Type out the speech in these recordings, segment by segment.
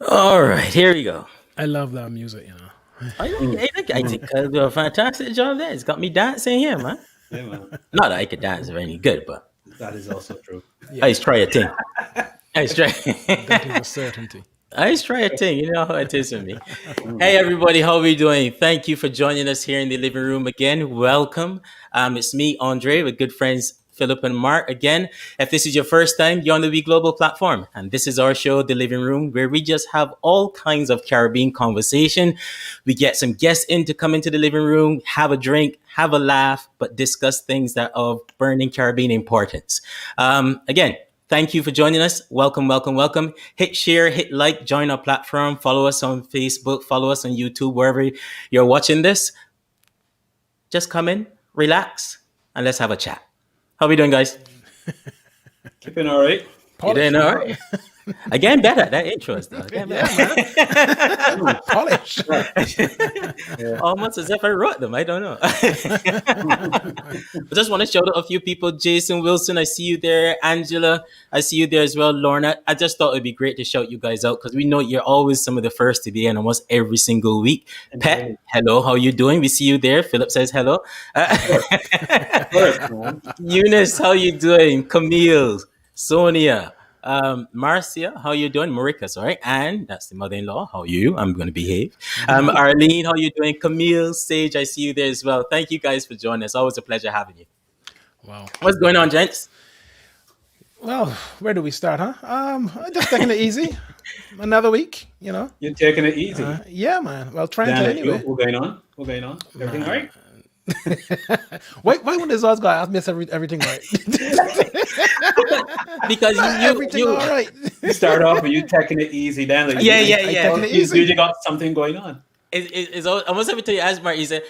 All right, here we go. I love that music, you know. I think I do a fantastic job there. It's got me dancing here, man. Yeah, man. Not that I could dance very good, but That is also true. I Yeah, just try a thing. I just try. that is a certainty. I just try a thing. You know how it is with me. Hey, everybody, how are we doing? Thank you for joining us here in the living room again. Welcome. It's me, Andre, with good friends Philip and Mark. Again, if this is your first time, you're on the We Global platform, and this is our show, The Living Room, where we just have all kinds of Caribbean conversation. We get some guests in to come into the living room, have a drink, have a laugh, but discuss things that are of burning Caribbean importance. Again, thank you for joining us. Welcome, welcome, welcome. Hit share, hit like, join our platform, follow us on Facebook, follow us on YouTube, wherever you're watching this. Just come in, relax, and let's have a chat. How we doing, guys? Keeping all right. You doing all right? Again, better. That intro is though. Again, Yeah, man. Polish. Yeah. almost as if I wrote them. I don't know. I just want to shout out a few people. Jason Wilson, I see you there. Angela, I see you there as well. Lorna, I just thought it'd be great to shout you guys out because we know you're always some of the first to be in almost every single week. Pet, hello, how you doing? We see you there. Philip says hello. First, man. Eunice, how you doing? Camille, Sonia, Marcia, how you doing? Marika, sorry. And that's the mother-in-law. How are you? I'm going to behave. Arlene, how you doing? Camille, Sage, I see you there as well. Thank you guys for joining us. Always a pleasure having you. Wow. What's going on, gents? Well, where do we start, huh? Just taking it easy. Another week, you know. You're taking it easy. Yeah, man. Well, trying Dan, to anyway. what's going on? What's going on? Everything all right? Why when this always guy ask me if everything right? Because Everything you all right. You start off with you taking it easy, then like Yeah, yeah, I yeah. taking it you easy. usually got something going on. It's almost every time you ask Mark, he said,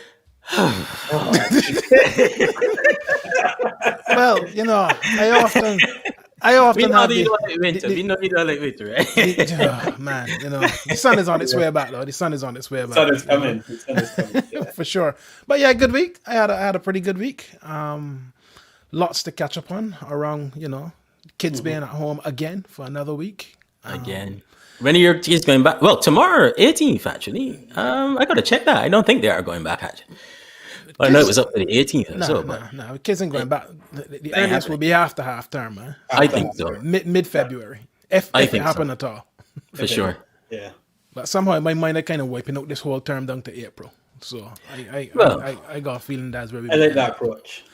Well, you know, I often we know have that you the, don't like winter. We know you don't like winter, right? oh, man, you know, the sun is on its way back though. The sun is on its way back. Sun is you know, coming. The sun is coming. Yeah. for sure. But yeah, good week. I had a pretty good week. Lots to catch up on around, you know, kids being at home again for another week. Again. When are your kids going back? Well, tomorrow, 18th, actually. I got to check that. I don't think they are going back, actually. I know it was up to the 18th or so, but No, kids ain't going back. The earliest happen. will be after half term, man. I think so. Mid February, if I it think so. happen at all. For sure. Yeah. But somehow in my mind, I kind of wiping out this whole term down to April. So Well- I got a feeling that's where we. I like that approach.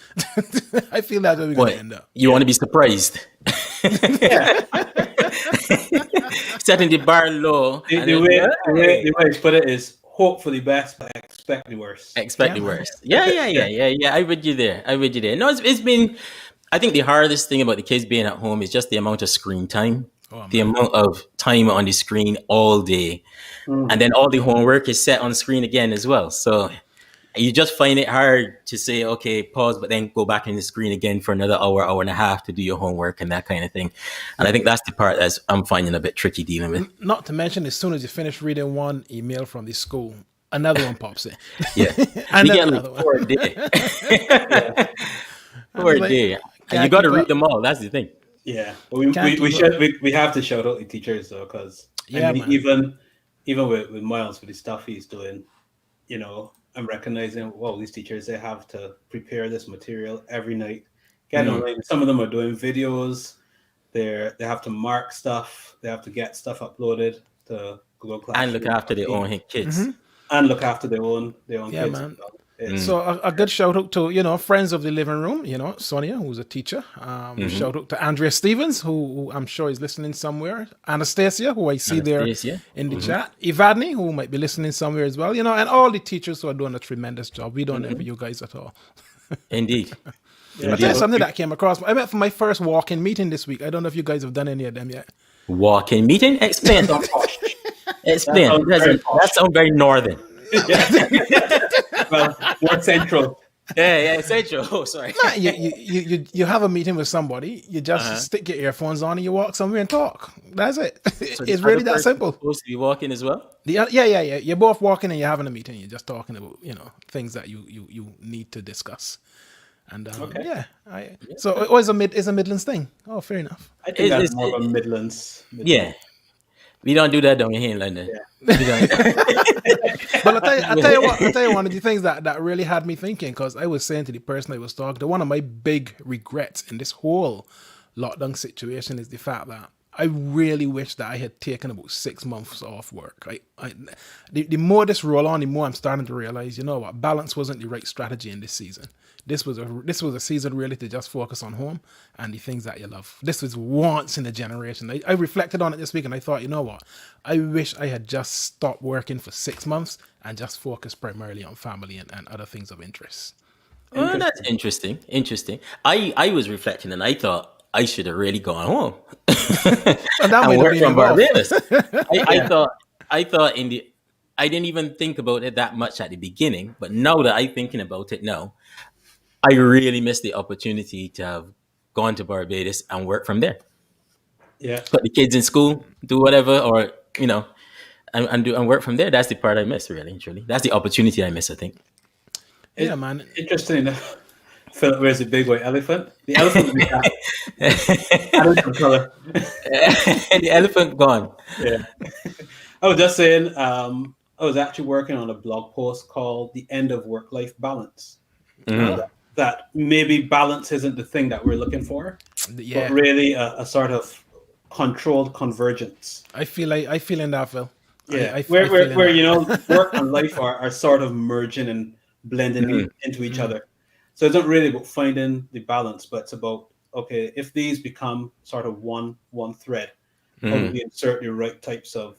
I feel that's where we're gonna What? end up. You want to be surprised? Yeah. Setting the bar low. The, and the then, way, hey, the way I put it is hope for the best, but expect the worst. expect the Yeah, man. worst. Yeah. I read you there. No, it's been. I think the hardest thing about the kids being at home is just the amount of screen time. Oh, The amount of time on the screen all day. And then all the homework is set on screen again as well. So you just find it hard to say, okay, pause, but then go back in the screen again for another hour, hour and a half to do your homework and that kind of thing. And I think that's the part that I'm finding a bit tricky dealing with. Not to mention, as soon as you finish reading one email from the school, another one pops in. Yeah. And We then get another like one. 4 a day. Four a like, day. And can't you got to keep read up. them all. That's the thing. Yeah, but Can't we keep should we have to shout out the teachers though, because Yeah, I mean, man. even with Miles with the stuff he's doing, you know, I'm recognizing these teachers, they have to prepare this material every night. Get online. Some of them are doing videos. They have to mark stuff. They have to get stuff uploaded to Google Classroom And look after their own kids. and look after their own Yeah, kids. man. It's- So a good shout out to, you know, friends of the living room, you know, Sonia, who's a teacher. Shout out to Andrea Stevens, who I'm sure is listening somewhere. Anastasia, who I see Anastasia. there in the chat. Ivadni, who might be listening somewhere as well, you know, and all the teachers who are doing a tremendous job. We don't envy you guys at all. Indeed. I'll tell you something that came across. I went for my first walk-in meeting this week. I don't know if you guys have done any of them yet. Walk-in meeting? Explain. Explain. That sounds very northern. well, more central. Yeah, essential. Oh, sorry. Nah, you have a meeting with somebody, you just stick your earphones on and you walk somewhere and talk. That's it. So It's the really other that person simple. Supposed to be walking as well. Yeah. You're both walking and you're having a meeting. You're just talking about, you know, things that you need to discuss. And so it was it's a Midlands thing. Oh, fair enough. I think that's It's- more of a Midlands. Yeah. We don't do that down here in London. Yeah. We don't. But I tell you one of the things that really had me thinking, because I was saying to the person I was talking to, one of my big regrets in this whole lockdown situation is the fact that I really wish that I had taken about 6 months off work. The more this roll on, the more I'm starting to realize, you know what, balance wasn't the right strategy in this season. This was a season really to just focus on home and the things that you love. This was once in a generation. I reflected on it this week and I thought, you know what, I wish I had just stopped working for 6 months and just focused primarily on family and other things of interest. Oh, that's interesting. Interesting. I was reflecting and I thought I should have really gone home And that and might have worked been from involved. Barbados. I thought I didn't even think about it that much at the beginning, but now that I'm thinking about it now, I really missed the opportunity to have gone to Barbados and work from there. Yeah. Put the kids in school, do whatever, or and work from there. That's the part I miss, really, truly. That's the opportunity I miss, I think. Yeah, man. Interesting enough, Philip wears a big white elephant. The elephant would be that. I don't know color. The elephant gone. Yeah. I was just saying, I was actually working on a blog post called "The End of Work-Life Balance." That maybe balance isn't the thing that we're looking for, Yeah, but really a sort of controlled convergence. I feel in that, Phil. Yeah, I feel in where that. work and life are sort of merging and blending into each other. So it's not really about finding the balance, but it's about, okay, if these become sort of one thread, how do we insert the right types of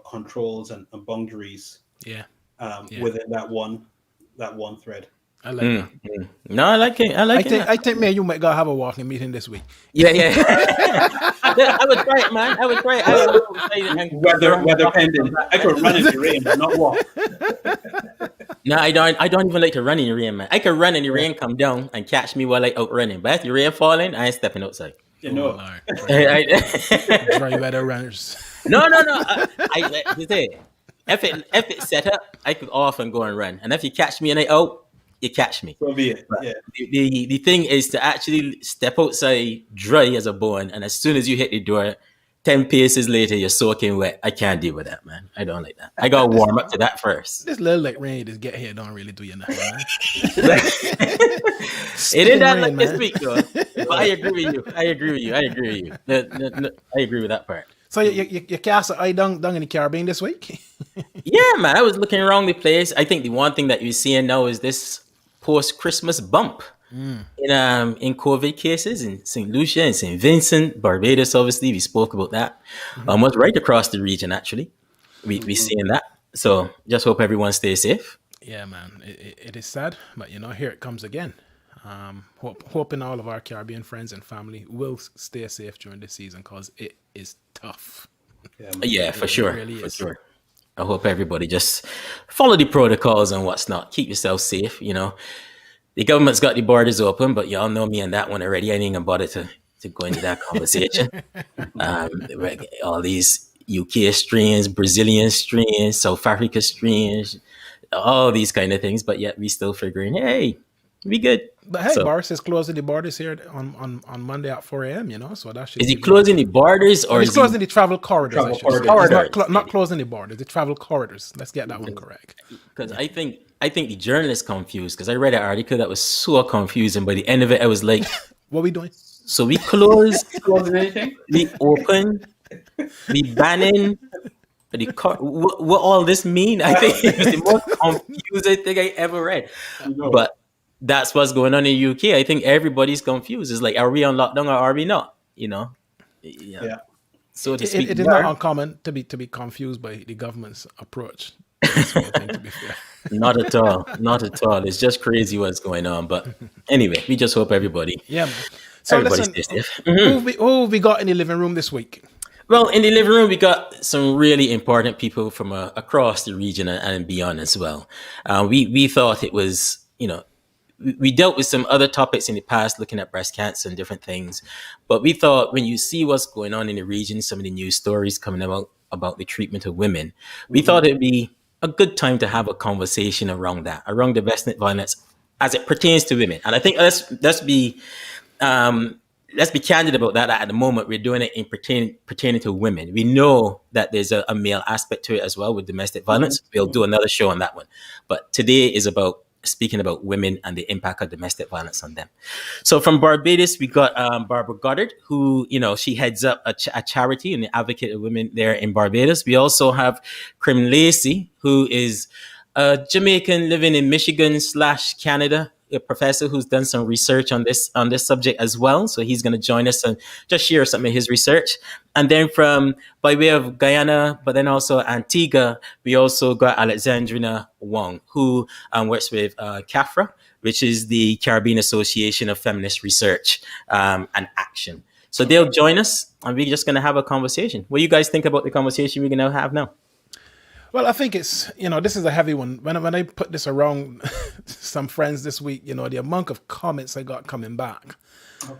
controls and boundaries Yeah, within that one thread. I like that. No, I like it. I think me and you might go have a walking meeting this week. Yeah. I would try it, man. I would try it. Weather pending. I could run in the rain, but not walk. No, I don't even like to run in the rain, man. I could run in the rain, come down, and catch me while I out running. But if the rain falling, I ain't stepping outside. You know. Lord. I- Dry weather runners. No. If it's set up, I could often go and run. And if you catch me and I out, you catch me. So be it. Yeah. The thing is to actually step outside dry as a bone, and as soon as you hit the door, 10 paces later, you're soaking wet. I can't deal with that, man. I don't like that. I got to warm up to that first. This little like rain you just get here don't really do you nothing, man. It ain't that rain, like man. this week, though. But I agree with you. I agree with that part. So you cast an eye down in the Caribbean this week? Yeah, man. I was looking around the place. I think the one thing that you're seeing now is this post-Christmas bump in COVID cases in St. Lucia and St. Vincent, Barbados. Obviously, we spoke about that. Almost right across the region, actually. We seeing that. So just hope everyone stays safe. Yeah, man. It is sad, but here it comes again. Hoping all of our Caribbean friends and family will stay safe during this season because it is tough. Yeah, for sure. really For is. sure. I hope everybody just follow the protocols and what's not. Keep yourself safe. The government's got the borders open, but y'all know me on that one already. I ain't gonna bother to go into that conversation. All these UK strains, Brazilian strains, South Africa strains, all these kind of things. But yet we still figuring, hey, we good. But hey, So- Boris is closing the borders here on Monday at 4 a.m., so that should Is he be good. closing the borders or He's is he closing the travel corridors. Travel I should say. corridors. He's not closing the borders, the travel corridors. Let's get that one correct. Because I think the journalists confused because I read an article that was so confusing. By the end of it, I was like, What we doing? so we close, Closing anything? we open, we banning. What all this mean? I think it was the most confusing thing I ever read. But that's what's going on in UK. I think everybody's confused. It's like, are we on lockdown or are we not? Yeah. So to speak. It is not uncommon to be confused by the government's approach to this whole thing, to be fair. Not at all. Not at all. It's just crazy what's going on. But anyway, we just hope everybody. Yeah, man. So Everybody listen, stays safe. who have we got in the living room this week? Well, in the living room, we got some really important people from across the region and beyond as well. We thought it was, we dealt with some other topics in the past, looking at breast cancer and different things. But we thought when you see what's going on in the region, some of the news stories coming about the treatment of women, we thought it'd be a good time to have a conversation around that, around domestic violence as it pertains to women. And I think let's be let's be candid about that. At the moment, we're doing it in pertaining to women. We know that there's a male aspect to it as well with domestic violence. We'll do another show on that one. But today is about speaking about women and the impact of domestic violence on them. So from Barbados, we got Barbara Goddard, who, she heads up a charity and the advocate of women there in Barbados. We also have Krim Lacey, who is a Jamaican living in Michigan / Canada, a professor who's done some research on this subject as well. So he's going to join us and just share some of his research. And then from by way of Guyana, but then also Antigua, we also got Alexandrina Wong, who works with CAFRA, which is the Caribbean Association of Feminist Research and Action. So they'll join us, and we're just going to have a conversation. What do you guys think about the conversation we're going to have now? Well, I think it's, this is a heavy one. When I put this around some friends this week, the amount of comments I got coming back,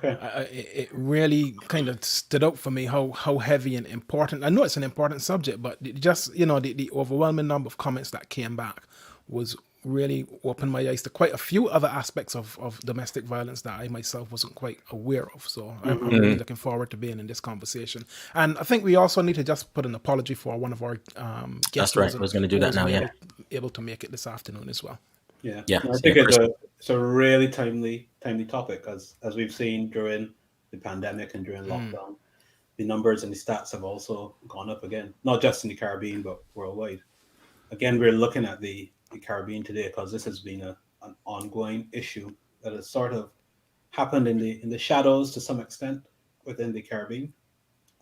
it really kind of stood out for me how heavy and important. I know it's an important subject, but just, the overwhelming number of comments that came back was really opened my eyes to quite a few other aspects of domestic violence that I myself wasn't quite aware of. So I'm really looking forward to being in this conversation. And I think we also need to just put an apology for one of our guests. That's right. I was going to do that now, yeah. Able to make it this afternoon as well. Yeah. I think it's a really timely topic, as we've seen during the pandemic and during lockdown. The numbers and the stats have also gone up again, not just in the Caribbean, but worldwide. Again, we're looking at the Caribbean today because this has been an ongoing issue that has sort of happened in the shadows to some extent within the Caribbean.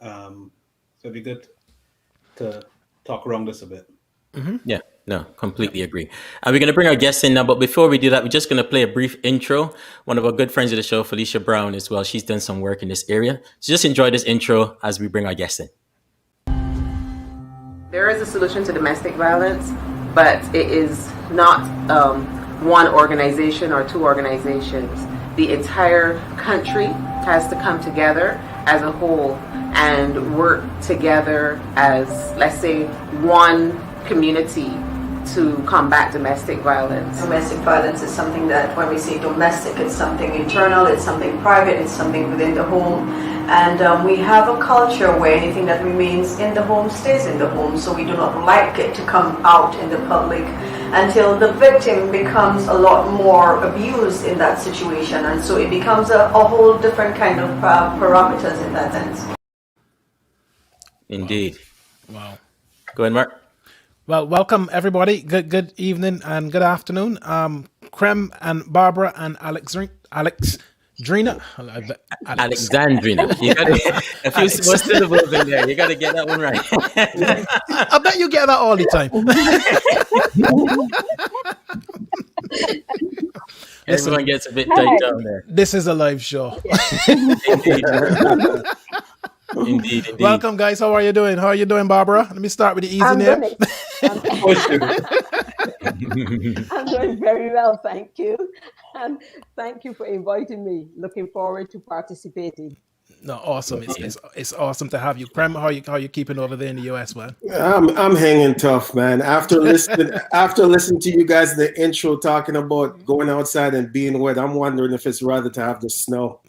So it'd be good to talk around this a bit. Yeah, no, completely agree. And we're going to bring our guests in now, but before we do that, we're just going to play a brief intro. One of our good friends of the show, Felicia Brown, as well. She's done some work in this area. So just enjoy this intro as we bring our guests in. There is a solution to domestic violence, but it is not one organization or two organizations. The entire country has to come together as a whole and work together as, let's say, one community to combat domestic violence. Domestic violence is something that, when we say domestic, it's something internal, it's something private, it's something within the home. And we have a culture where anything that remains in the home stays in the home, so we do not like it to come out in the public until the victim becomes a lot more abused in that situation. And so it becomes a whole different kind of parameters in that sense. Indeed. Wow. Go ahead, Mark. Well, welcome everybody. Good evening and good afternoon. Krem and Barbara and Alexandrina. Alexandrina. You got a few more syllables in there. You got to get that one right. I bet you get that all the time. Everyone gets a bit tight down there. This is a live show. Indeed. Welcome, guys. How are you doing? How are you doing, Barbara? Let me start with the easy name. I'm doing very well, thank you. And thank you for inviting me. Looking forward to participating. No, awesome. It's awesome to have you. Prem, how you keeping over there in the US, man? I'm hanging tough, man. After listening to you guys, the intro talking about going outside and being wet, I'm wondering if it's rather to have the snow.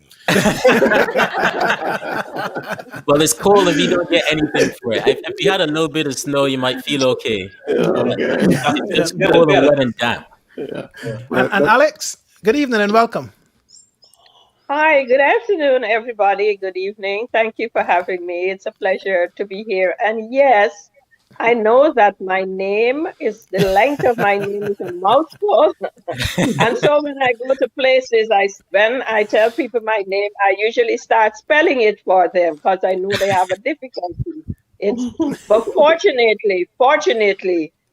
Well, it's cold if you don't get anything for it. If you had a little bit of snow, you might feel okay. It's cold and wet and damp. Yeah. And Alex, good evening and welcome. Hi, good afternoon, everybody. Good evening. Thank you for having me. It's a pleasure to be here. And yes, I know that my name is, the length of my name is a mouthful. And so when I go to places, when I tell people my name, I usually start spelling it for them because I know they have a difficulty. But fortunately,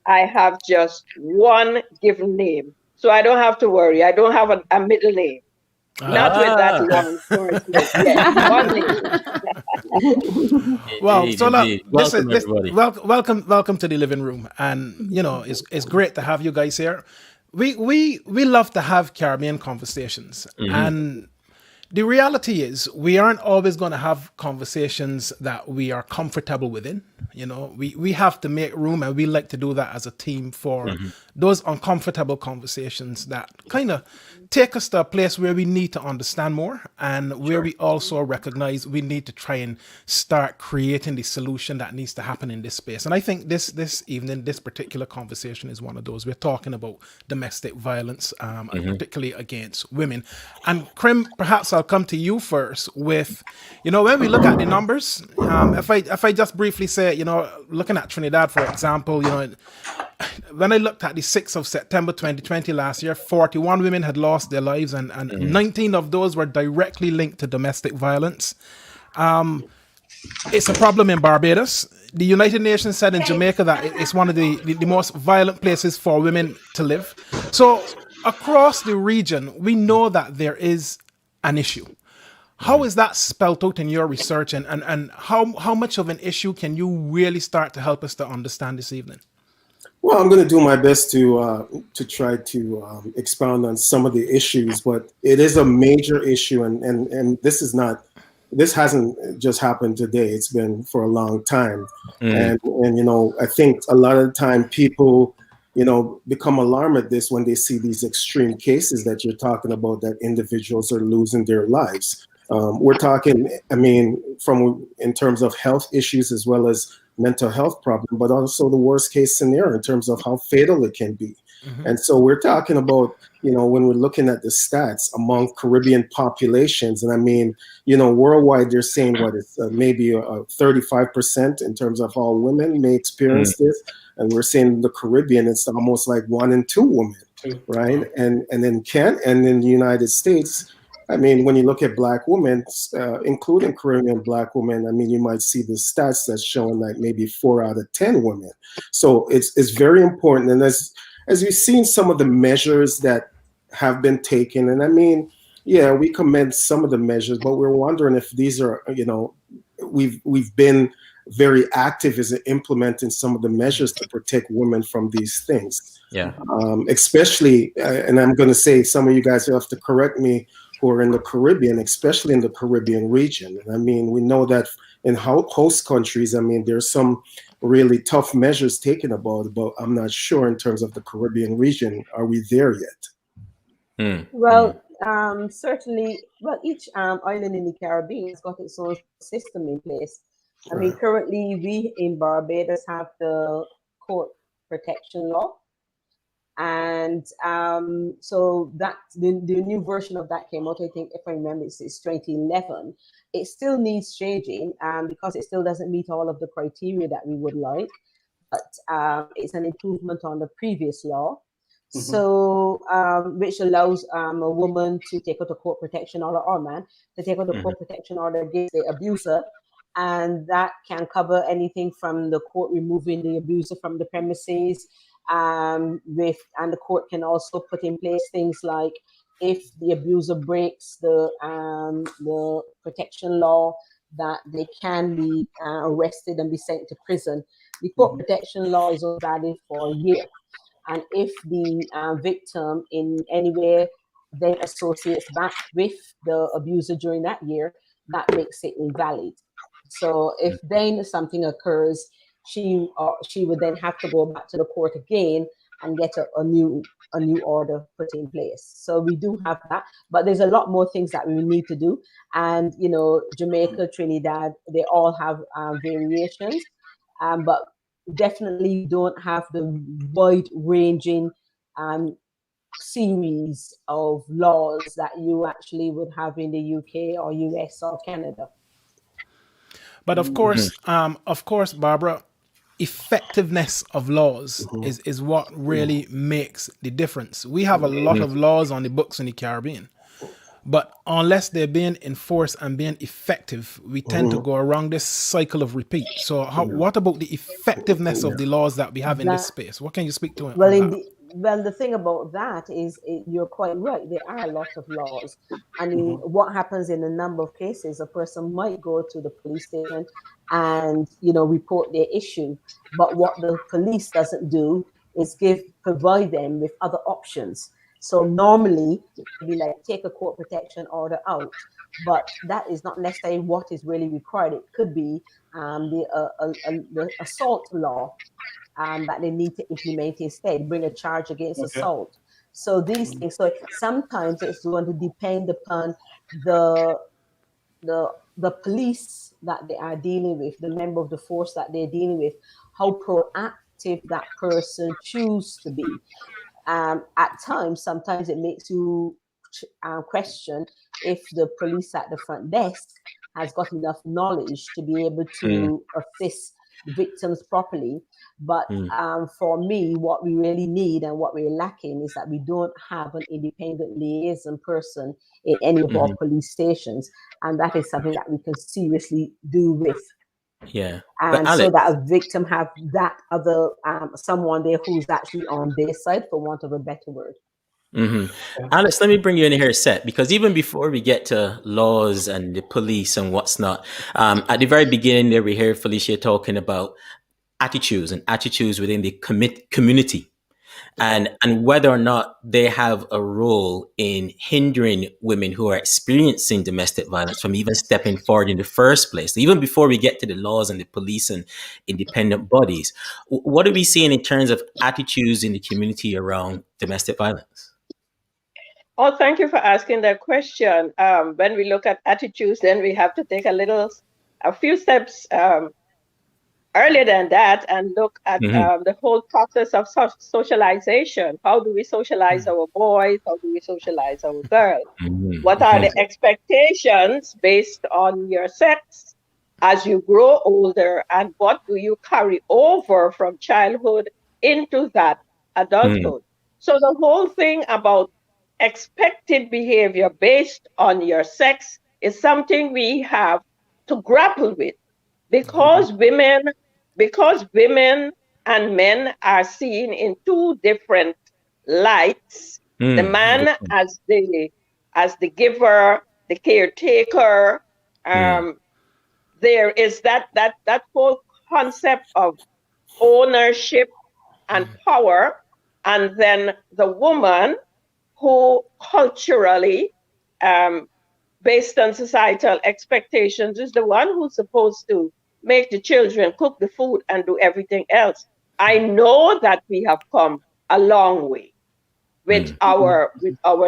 I have just one given name. So I don't have to worry. I don't have a middle name. Not with that long short name. Yes, one name. Well, so now, welcome, welcome to the living room, and it's great to have you guys here. We love to have Caribbean conversations, and the reality is we aren't always going to have conversations that we are comfortable within. We have to make room, and we like to do that as a team for those uncomfortable conversations that kind of take us to a place where we need to understand more and where Sure. we also recognize we need to try and start creating the solution that needs to happen in this space. And I think this evening, this particular conversation is one of those. We're talking about domestic violence, and particularly against women. And Krim, perhaps I'll come to you first with, when we look at the numbers, if I just briefly say, looking at Trinidad, for example, when I looked at the 6th of September 2020 last year, 41 women had lost their lives, and 19 of those were directly linked to domestic violence. It's a problem in Barbados. The United Nations said in Jamaica that it's one of the most violent places for women to live. So across the region, we know that there is an issue. How is that spelt out in your research, and how much of an issue can you really start to help us to understand this evening? Well, I'm going to do my best to try to expound on some of the issues, but it is a major issue, and this hasn't just happened today. It's been for a long time, and I think a lot of the time people become alarmed at this when they see these extreme cases that you're talking about, that individuals are losing their lives. We're talking, in terms of health issues as well as mental health problem, but also the worst case scenario in terms of how fatal it can be. And so we're talking about, when we're looking at the stats among Caribbean populations, and worldwide, they're saying it's maybe 35% in terms of all women may experience this. And we're saying in the Caribbean, it's almost like 1 in 2 women, right? And in the United States, when you look at Black women, including Caribbean Black women, you might see the stats that's showing like maybe 4 out of 10 women. So it's very important. And as we've seen some of the measures that have been taken, and we commend some of the measures, but we're wondering if these are, we've been very active as implementing some of the measures to protect women from these things. Yeah. Especially, and I'm going to say, some of you guys have to correct me, who are in the Caribbean, especially in the Caribbean region. And we know that in host countries, there's some really tough measures taken about, but I'm not sure in terms of the Caribbean region, are we there yet? Well, certainly, each island in the Caribbean has got its own system in place. Currently, we in Barbados have the court protection law. And so that the new version of that came out, I think, if I remember, it's 2011. It still needs changing because it still doesn't meet all of the criteria that we would like. But it's an improvement on the previous law. So, which allows a woman to take out a court protection order, or man to take out a court protection order against the abuser. And that can cover anything from the court removing the abuser from the premises, and the court can also put in place things like, if the abuser breaks the protection law, that they can be arrested and be sent to prison. The court protection law is only valid for a year, and if the victim in any way then associates back with the abuser during that year, that makes it invalid. So if then something occurs, she would then have to go back to the court again and get a new order put in place. So we do have that, but there's a lot more things that we need to do. And Jamaica, Trinidad, they all have variations, but definitely don't have the wide-ranging series of laws that you actually would have in the UK or US or Canada. But of course, Barbara, effectiveness of laws is what really makes the difference. We have a lot of laws on the books in the Caribbean, but unless they're being enforced and being effective, we tend to go around this cycle of repeat. So what about the effectiveness of the laws that we have in this space? What can you speak to? Well, the thing about that is, you're quite right. There are a lot of laws. What happens in a number of cases, a person might go to the police station and, report their issue. But what the police doesn't do is provide them with other options. So normally, we take a court protection order out, but that is not necessarily what is really required. It could be the assault law that they need to implement instead, bring a charge against assault. So these things. So sometimes it's going to depend upon the the police that they are dealing with, the member of the force that they're dealing with, how proactive that person choose to be. At times, sometimes it makes you question if the police at the front desk has got enough knowledge to be able to assist the victims properly. But for me, what we really need and what we're lacking is that we don't have an independent liaison person in any of our police stations. And that is something that we can seriously do with. Yeah. But And so Alex, that a victim have that other someone there who's actually on their side, for want of a better word. Alex, let me bring you in here a sec, because even before we get to laws and the police and what's not, at the very beginning there we heard Felicia talking about attitudes and attitudes within the community. And whether or not they have a role in hindering women who are experiencing domestic violence from even stepping forward in the first place, even before we get to the laws and the police and independent bodies. What are we seeing in terms of attitudes in the community around domestic violence? Oh, thank you for asking that question. When we look at attitudes, then we have to take a few steps earlier than that and look at the whole process of socialization. How do we socialize our boys? How do we socialize our girls? What are the expectations based on your sex as you grow older? And what do you carry over from childhood into that adulthood? So the whole thing about expected behavior based on your sex is something we have to grapple with, because women and men are seen in two different lights. The man as the giver, the caretaker. There is that whole concept of ownership and power, and then the woman who culturally, based on societal expectations, is the one who's supposed to make the children, cook the food, and do everything else. I know that we have come a long way with our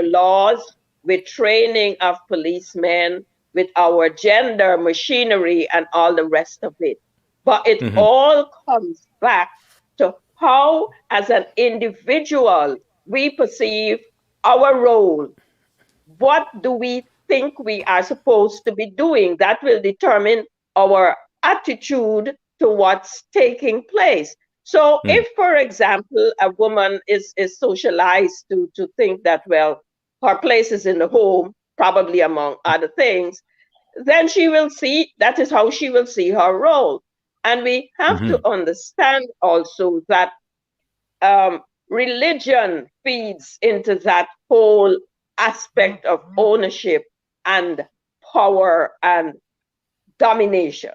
laws, with training of policemen, with our gender machinery and all the rest of it. But it all comes back to how, as an individual, we perceive our role. What do we think we are supposed to be doing? That will determine our attitude to what's taking place. So if, for example, a woman is socialized to think that, well, her place is in the home, probably among other things, then she will see, that is how she will see her role. And we have to understand also that religion feeds into that whole aspect of ownership and power and domination.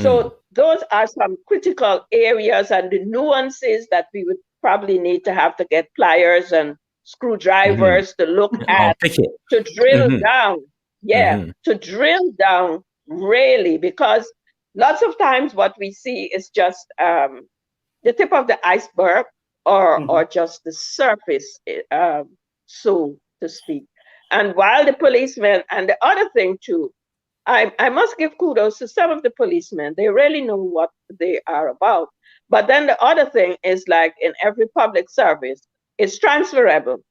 So those are some critical areas and the nuances that we would probably need to have to get pliers and screwdrivers to look at, to drill down. To drill down really, because lots of times what we see is just the tip of the iceberg, or just the surface, so to speak. And while the policemen, and the other thing too, I must give kudos to some of the policemen. They really know what they are about. But then the other thing is, like in every public service, it's transferable.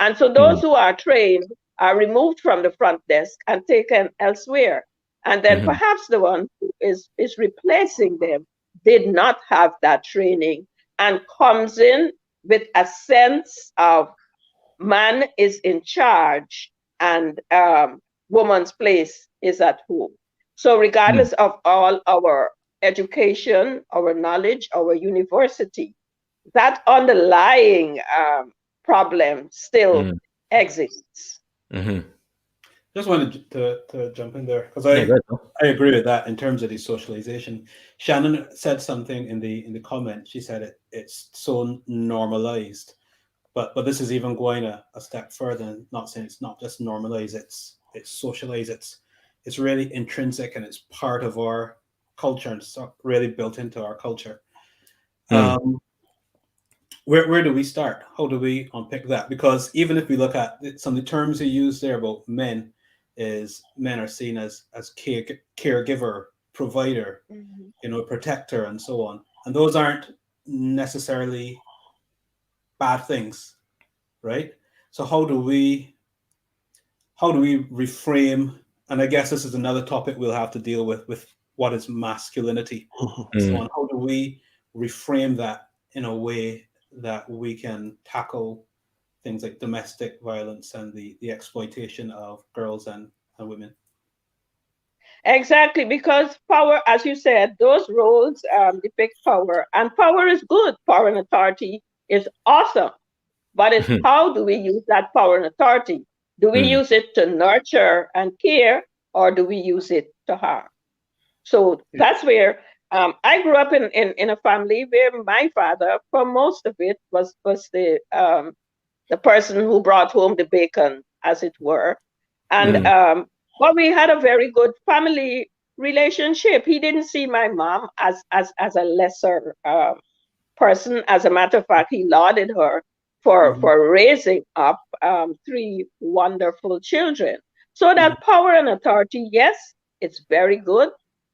And so those who are trained are removed from the front desk and taken elsewhere. And then perhaps the one who is replacing them did not have that training and comes in with a sense of man is in charge and woman's place is at home. So regardless of all our education, our knowledge, our university, that underlying problem still exists. Just wanted to jump in there because I agree with that in terms of the socialization. Shannon said something in the comment. She said it's so normalized, but this is even going a step further and not saying it's not just normalized, it's socialized, it's really intrinsic and it's part of our culture and it's really built into our culture. where do we start? How do we unpick that? Because even if we look at some of the terms you use there about men, is men are seen as caregiver, provider, protector, and so on. And those aren't necessarily bad things, right? So how do we reframe? And I guess this is another topic we'll have to deal with what is masculinity. So on, how do we reframe that in a way that we can tackle things like domestic violence and the exploitation of girls and women? Exactly, because power, as you said, those roles depict power, and power is good. Power and authority is awesome, but it's how do we use that power and authority? Do we use it to nurture and care, or do we use it to harm? So that's where I grew up in a family where my father, for most of it, was the person who brought home the bacon, as it were, and but we had a very good family relationship. He didn't see my mom as a lesser person. As a matter of fact, he lauded her for raising up three wonderful children. So that power and authority, yes, it's very good,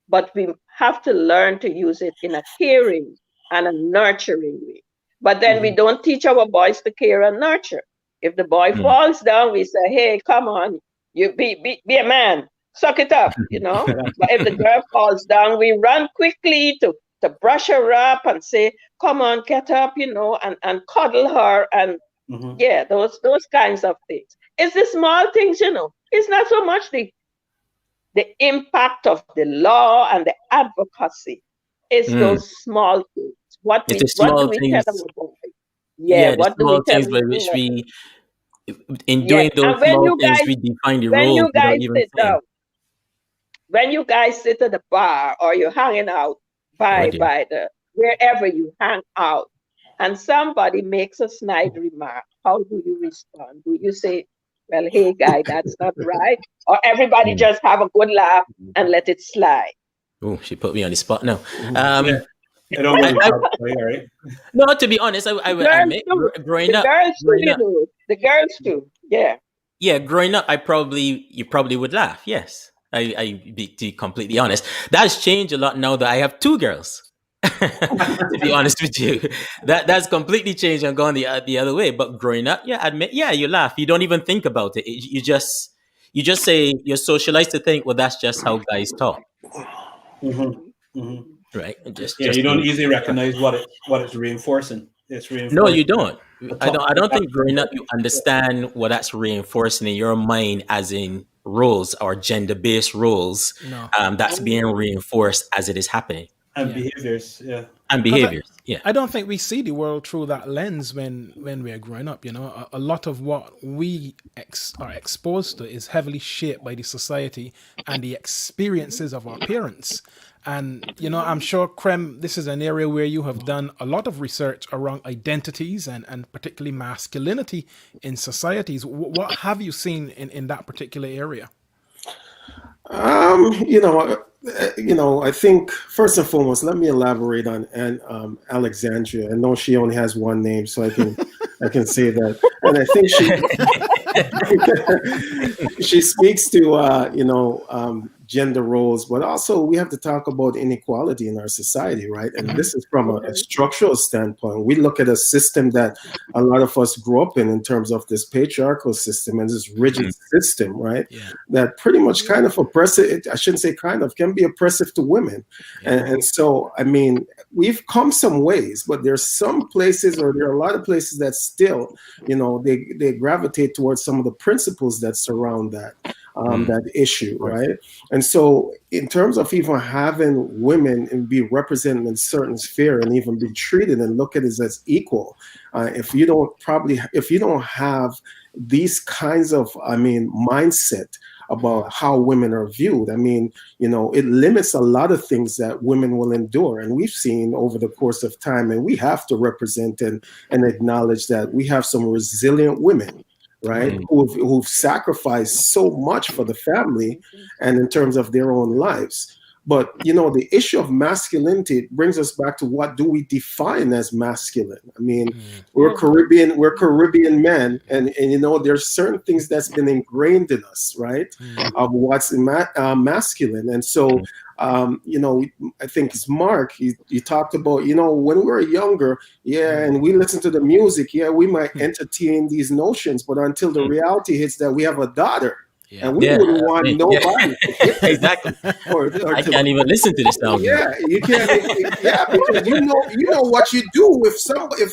but we have to learn to use it in a caring and a nurturing way. But then we don't teach our boys to care and nurture. If the boy falls down, we say, "Hey, come on, you be a man, suck it up," But if the girl falls down, we run quickly to brush her up and say, "Come on, get up," and cuddle her, and yeah, those kinds of things. It's the small things, It's not so much the impact of the law and the advocacy. It's those small things. What do we tell our boys? Yeah, the what do we small tell things by them? which we, in doing those And when small you things, guys we define the when rules you without guys even sit saying. down, when you guys sit at the bar or you're hanging out Oh by dear. the wherever you hang out, and somebody makes a snide remark, how do you respond? Do you say, "Well, hey guy, that's not right," or everybody just have a good laugh and let it slide? Oh, she put me on the spot now. Yeah. I don't really all right. No, to be honest, I Girls admit, too. growing The up, girls too, The girls too. Yeah. yeah, growing up, you probably would laugh. Yes, to be completely honest, that's changed a lot now that I have two girls. To be honest with you, that's completely changed and gone the other way. But growing up, yeah, admit, yeah, you laugh. You don't even think about it. You just say you're socialized to think, well, that's just how guys talk, right? And You don't easily recognize what it's reinforcing. It's No, reinforcing. you don't. I don't think growing up you understand what that's reinforcing in your mind, as in roles or gender-based roles. No. That's being reinforced as it is happening. And behaviors, yeah. And behaviors, yeah. I don't think we see the world through that lens when we're growing up. A lot of what we are exposed to is heavily shaped by the society and the experiences of our parents. And I'm sure, Krem, this is an area where you have done a lot of research around identities and particularly masculinity in societies. What have you seen in that particular area? I think first and foremost, let me elaborate on Alexandria. I know she only has one name, so I can say that, and I think she speaks to gender roles, but also we have to talk about inequality in our society, right? And this is from a structural standpoint. We look at a system that a lot of us grew up in terms of this patriarchal system and this rigid system, right? Yeah. That pretty much kind of oppressive, I shouldn't say kind of, can be oppressive to women. Yeah. And so, I mean, we've come some ways, but there's some places, or there are a lot of places that still, they gravitate towards some of the principles that surround that. That issue, right? And so in terms of even having women and be represented in certain sphere and even be treated and look at it as equal, if you don't have these kinds of, mindset about how women are viewed, it limits a lot of things that women will endure. And we've seen over the course of time, and we have to represent and acknowledge that we have some resilient women, right? Who've sacrificed so much for the family and in terms of their own lives. But the issue of masculinity brings us back to what do we define as masculine? I mean, we're Caribbean men, and there's certain things that's been ingrained in us, right? Of what's masculine, and so I think it's Mark. He talked about when we were younger, and we listen to the music, we might entertain these notions, but until the reality hits that we have a daughter. Yeah. And we wouldn't want nobody. Exactly. I can't even listen to this now. Yeah, you can't. Yeah, because you know what you do if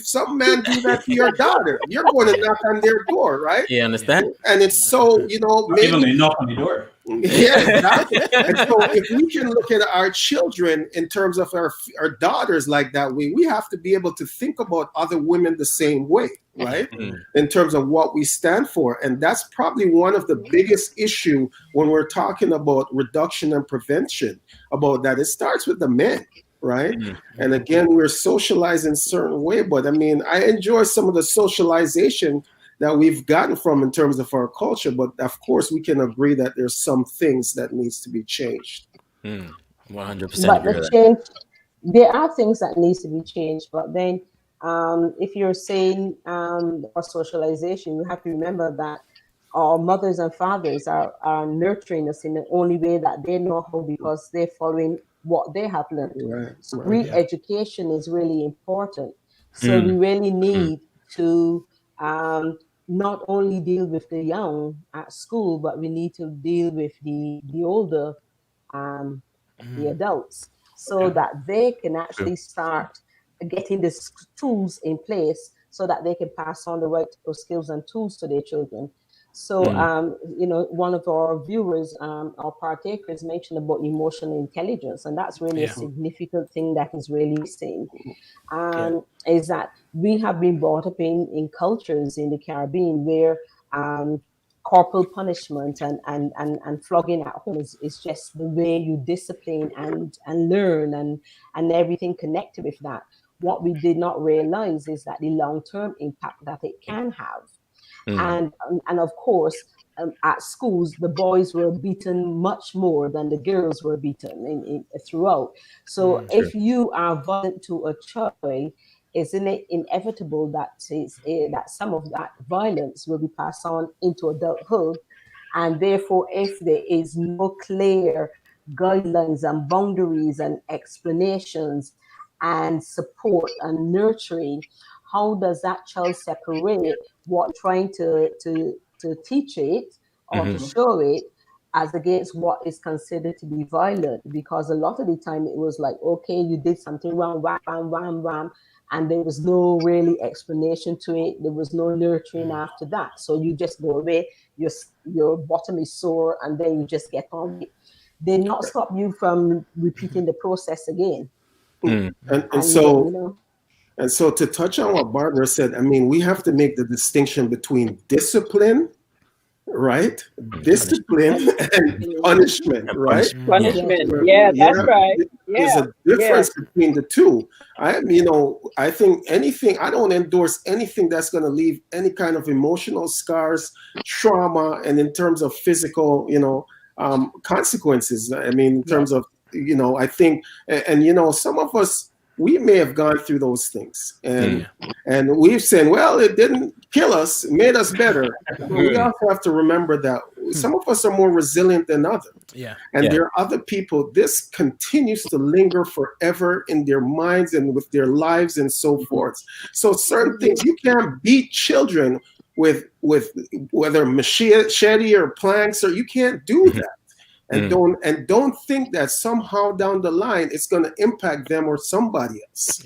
some man do that to your daughter, you're going to knock on their door, right? You understand? And it's so maybe even they knock on the door. Yeah, exactly. And so if we can look at our children in terms of our daughters like that way, we have to be able to think about other women the same way, right? In terms of what we stand for. And that's probably one of the biggest issue when we're talking about reduction and prevention, about that. It starts with the men, right? And again, we're socialized in a certain way, but I mean, I enjoy some of the socialization that we've gotten from in terms of our culture, but of course we can agree that there's some things that needs to be changed. 100%. But there are things that needs to be changed, but then if you're saying our socialization, you have to remember that our mothers and fathers are nurturing us in the only way that they know how, because they're following what they have learned. Right. So re-education is really important. So we really need to not only deal with the young at school, but we need to deal with the older, the adults, so that they can actually start getting the tools in place so that they can pass on the right skills and tools to their children. So, one of our viewers, our partakers, mentioned about emotional intelligence, and that's really a significant thing that is really missing. Is that we have been brought up in cultures in the Caribbean where corporal punishment and flogging at home is just the way you discipline and learn and everything connected with that. What we did not realize is that the long-term impact that it can have. And of course, at schools, the boys were beaten much more than the girls were beaten throughout. So if you are violent to a child, isn't it inevitable that some of that violence will be passed on into adulthood? And therefore, if there is no clear guidelines and boundaries and explanations and support and nurturing, how does that child separate what trying to teach it or to show it as against what is considered to be violent? Because a lot of the time it was like, okay, you did something wrong, wham, wham, wham, wham, and there was no really explanation to it. There was no nurturing after that. So you just go away, your bottom is sore, and then you just get on with it. They not stop you from repeating the process again. And so to touch on what Barbara said, I mean, we have to make the distinction between discipline, right? Discipline and punishment, right? Punishment, that's right. There's a difference between the two. I think I don't endorse anything that's going to leave any kind of emotional scars, trauma, and in terms of physical, consequences. I mean, in terms of, I think, and some of us, we may have gone through those things, and we've said, well, it didn't kill us, it made us better. But we also have to remember that some of us are more resilient than others. And there are other people, this continues to linger forever in their minds and with their lives and so forth. So certain things, you can't beat children with whether machete or planks, or you can't do that. And don't think that somehow down the line it's going to impact them or somebody else.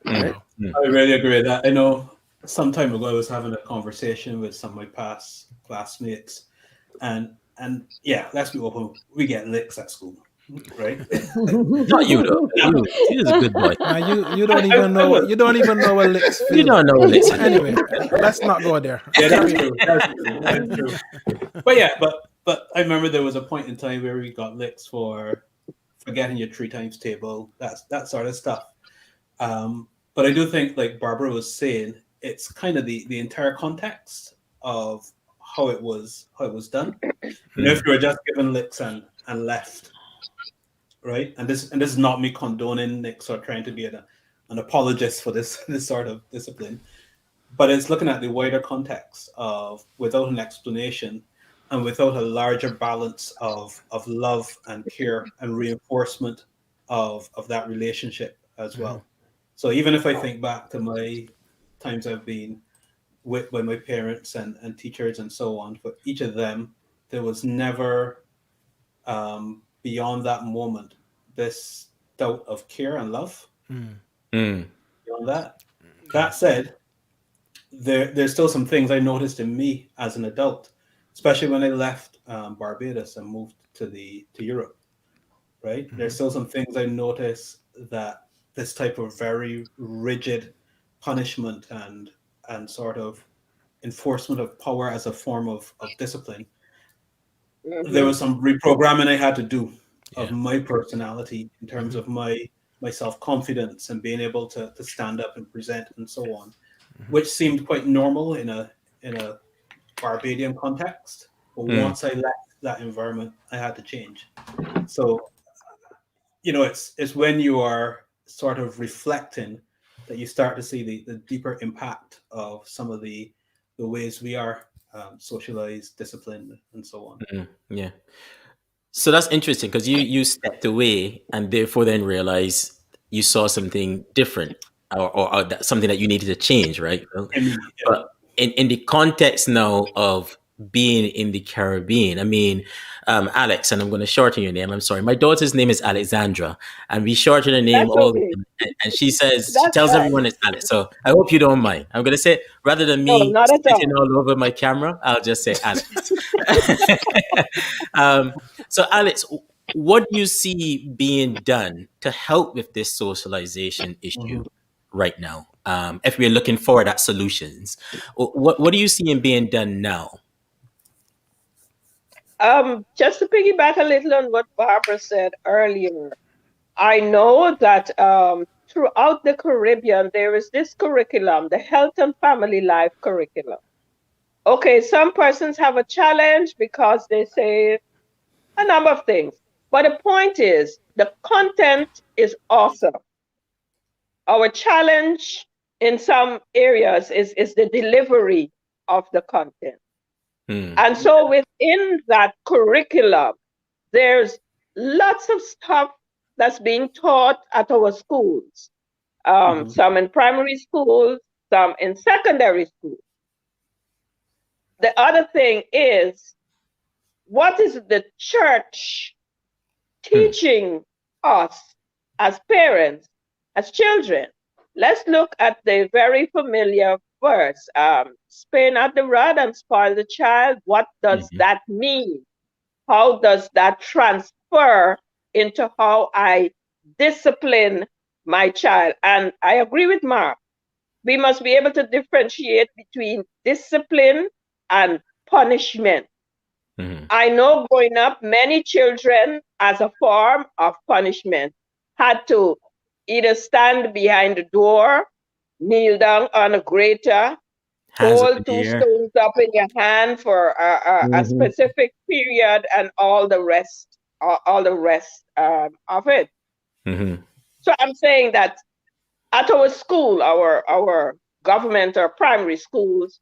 Right? I really agree with that. I know some time ago I was having a conversation with some of my past classmates, and let's be open, we get licks at school, right? Not you though. You're a good boy. You don't even know. You don't even know what licks feel. You don't know what licks. Anyway, let's not go there. Yeah, that's true. That's true. But I remember there was a point in time where we got licks for forgetting your 3 times table, that sort of stuff. But I do think, like Barbara was saying, it's kind of the entire context of how it was done. If you were just given licks and left, right? And this is not me condoning Nick or trying to be an apologist for this this sort of discipline, but it's looking at the wider context of without an explanation and without a larger balance of love and care and reinforcement of that relationship as well. So even if I think back to my times I've been with by my parents and teachers and so on, for each of them, there was never beyond that moment this doubt of care and love. Mm. Beyond that, that said, there's still some things I noticed in me as an adult, especially when I left Barbados and moved to Europe. Right, there's still some things I notice that this type of very rigid punishment and sort of enforcement of power as a form of discipline. There was some reprogramming I had to do of my personality in terms of my self-confidence and being able to stand up and present and so on, which seemed quite normal in a Barbadian context. But once I left that environment, I had to change. So, it's when you are sort of reflecting that you start to see the deeper impact of some of the ways we are socialized, disciplined, and so on. Yeah. So that's interesting because you stepped away and therefore then realized you saw something different or something that you needed to change, right? But in the context now of being in the Caribbean, I mean, Alex, and I'm going to shorten your name. I'm sorry. My daughter's name is Alexandra, and we shorten her name That's all the okay. time. And she That's tells fine. everyone it's Alex. So I hope you don't mind. I'm going to say, rather than No, me not at spitting all. all over my camera, I'll just say Alex. So, Alex, what do you see being done to help with this socialization issue right now? If we're looking forward at solutions, what are you seeing being done now? Just to piggyback a little on what Barbara said earlier, I know that throughout the Caribbean, there is this curriculum, the health and family life curriculum. Okay, some persons have a challenge because they say a number of things. But the point is, the content is awesome. Our challenge in some areas is the delivery of the content. And so within that curriculum, there's lots of stuff that's being taught at our schools. Some in primary schools, some in secondary schools. The other thing is, what is the church teaching us as parents, as children? Let's look at the very familiar verse, spare not the rod and spoil the child. What does that mean? How does that transfer into how I discipline my child? And I agree with Mark. We must be able to differentiate between discipline and punishment. I know growing up, many children, as a form of punishment, had to either stand behind the door, kneel down on a grater, hold two stones up in your hand for a specific period, and all the rest of it. So I'm saying that at our school, our government or primary schools,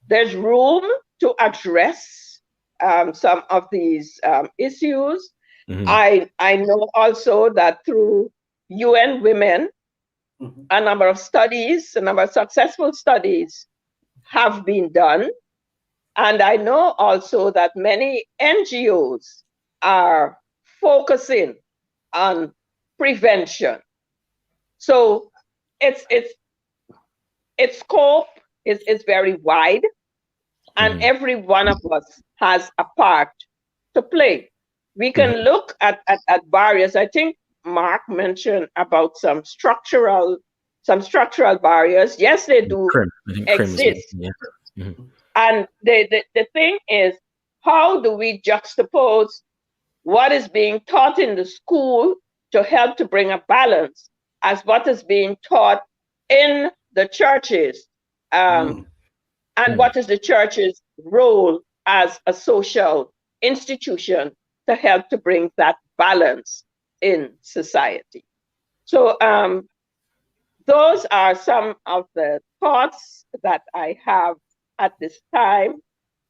there's room to address some of these issues. I know also that through UN Women, a number of successful studies have been done. And I know also that many NGOs are focusing on prevention. So its scope is very wide, and every one of us has a part to play. We can look at barriers. I think Mark mentioned about some structural barriers. Yes, they do exist. And the thing is, how do we juxtapose what is being taught in the school to help to bring a balance as what is being taught in the churches? And what is the church's role as a social institution to help to bring that balance in society. So those are some of the thoughts that I have at this time,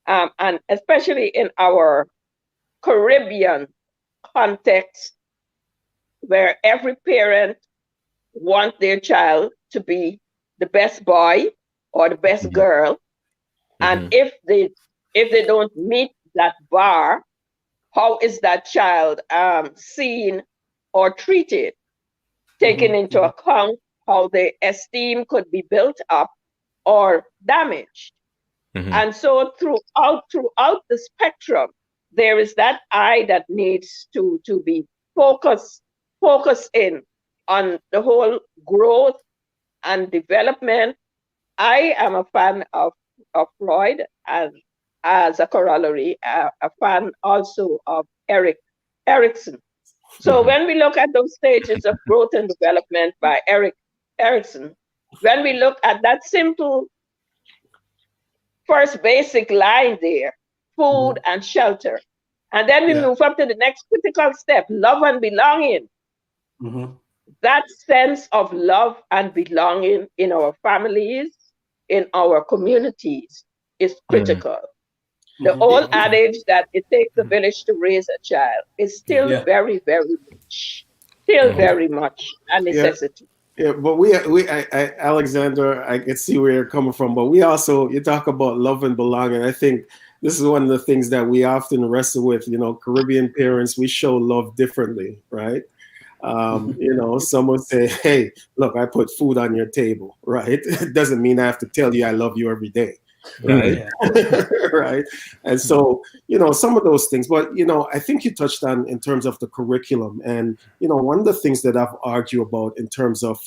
and especially in our Caribbean context, where every parent wants their child to be the best boy or the best girl, and if they don't meet that bar, how is that child seen or treated? Taking into account how their esteem could be built up or damaged. And so throughout the spectrum, there is that eye that needs to be focused in on the whole growth and development. I am a fan of Freud, and as a corollary, a fan also of Erickson. So when we look at those stages of growth and development by Erickson, when we look at that simple first basic line there, food and shelter, and then we move up to the next critical step, love and belonging. That sense of love and belonging in our families, in our communities, is critical. The old adage that it takes a village to raise a child is still very, very much, still very much a necessity. Yeah, but Alexander, I can see where you're coming from, but you talk about love and belonging. I think this is one of the things that we often wrestle with. Caribbean parents, we show love differently, right? Some would say, hey, look, I put food on your table, right? It doesn't mean I have to tell you I love you every day, right? Right. And so, some of those things, but, I think you touched on in terms of the curriculum. And, one of the things that I've argued about in terms of,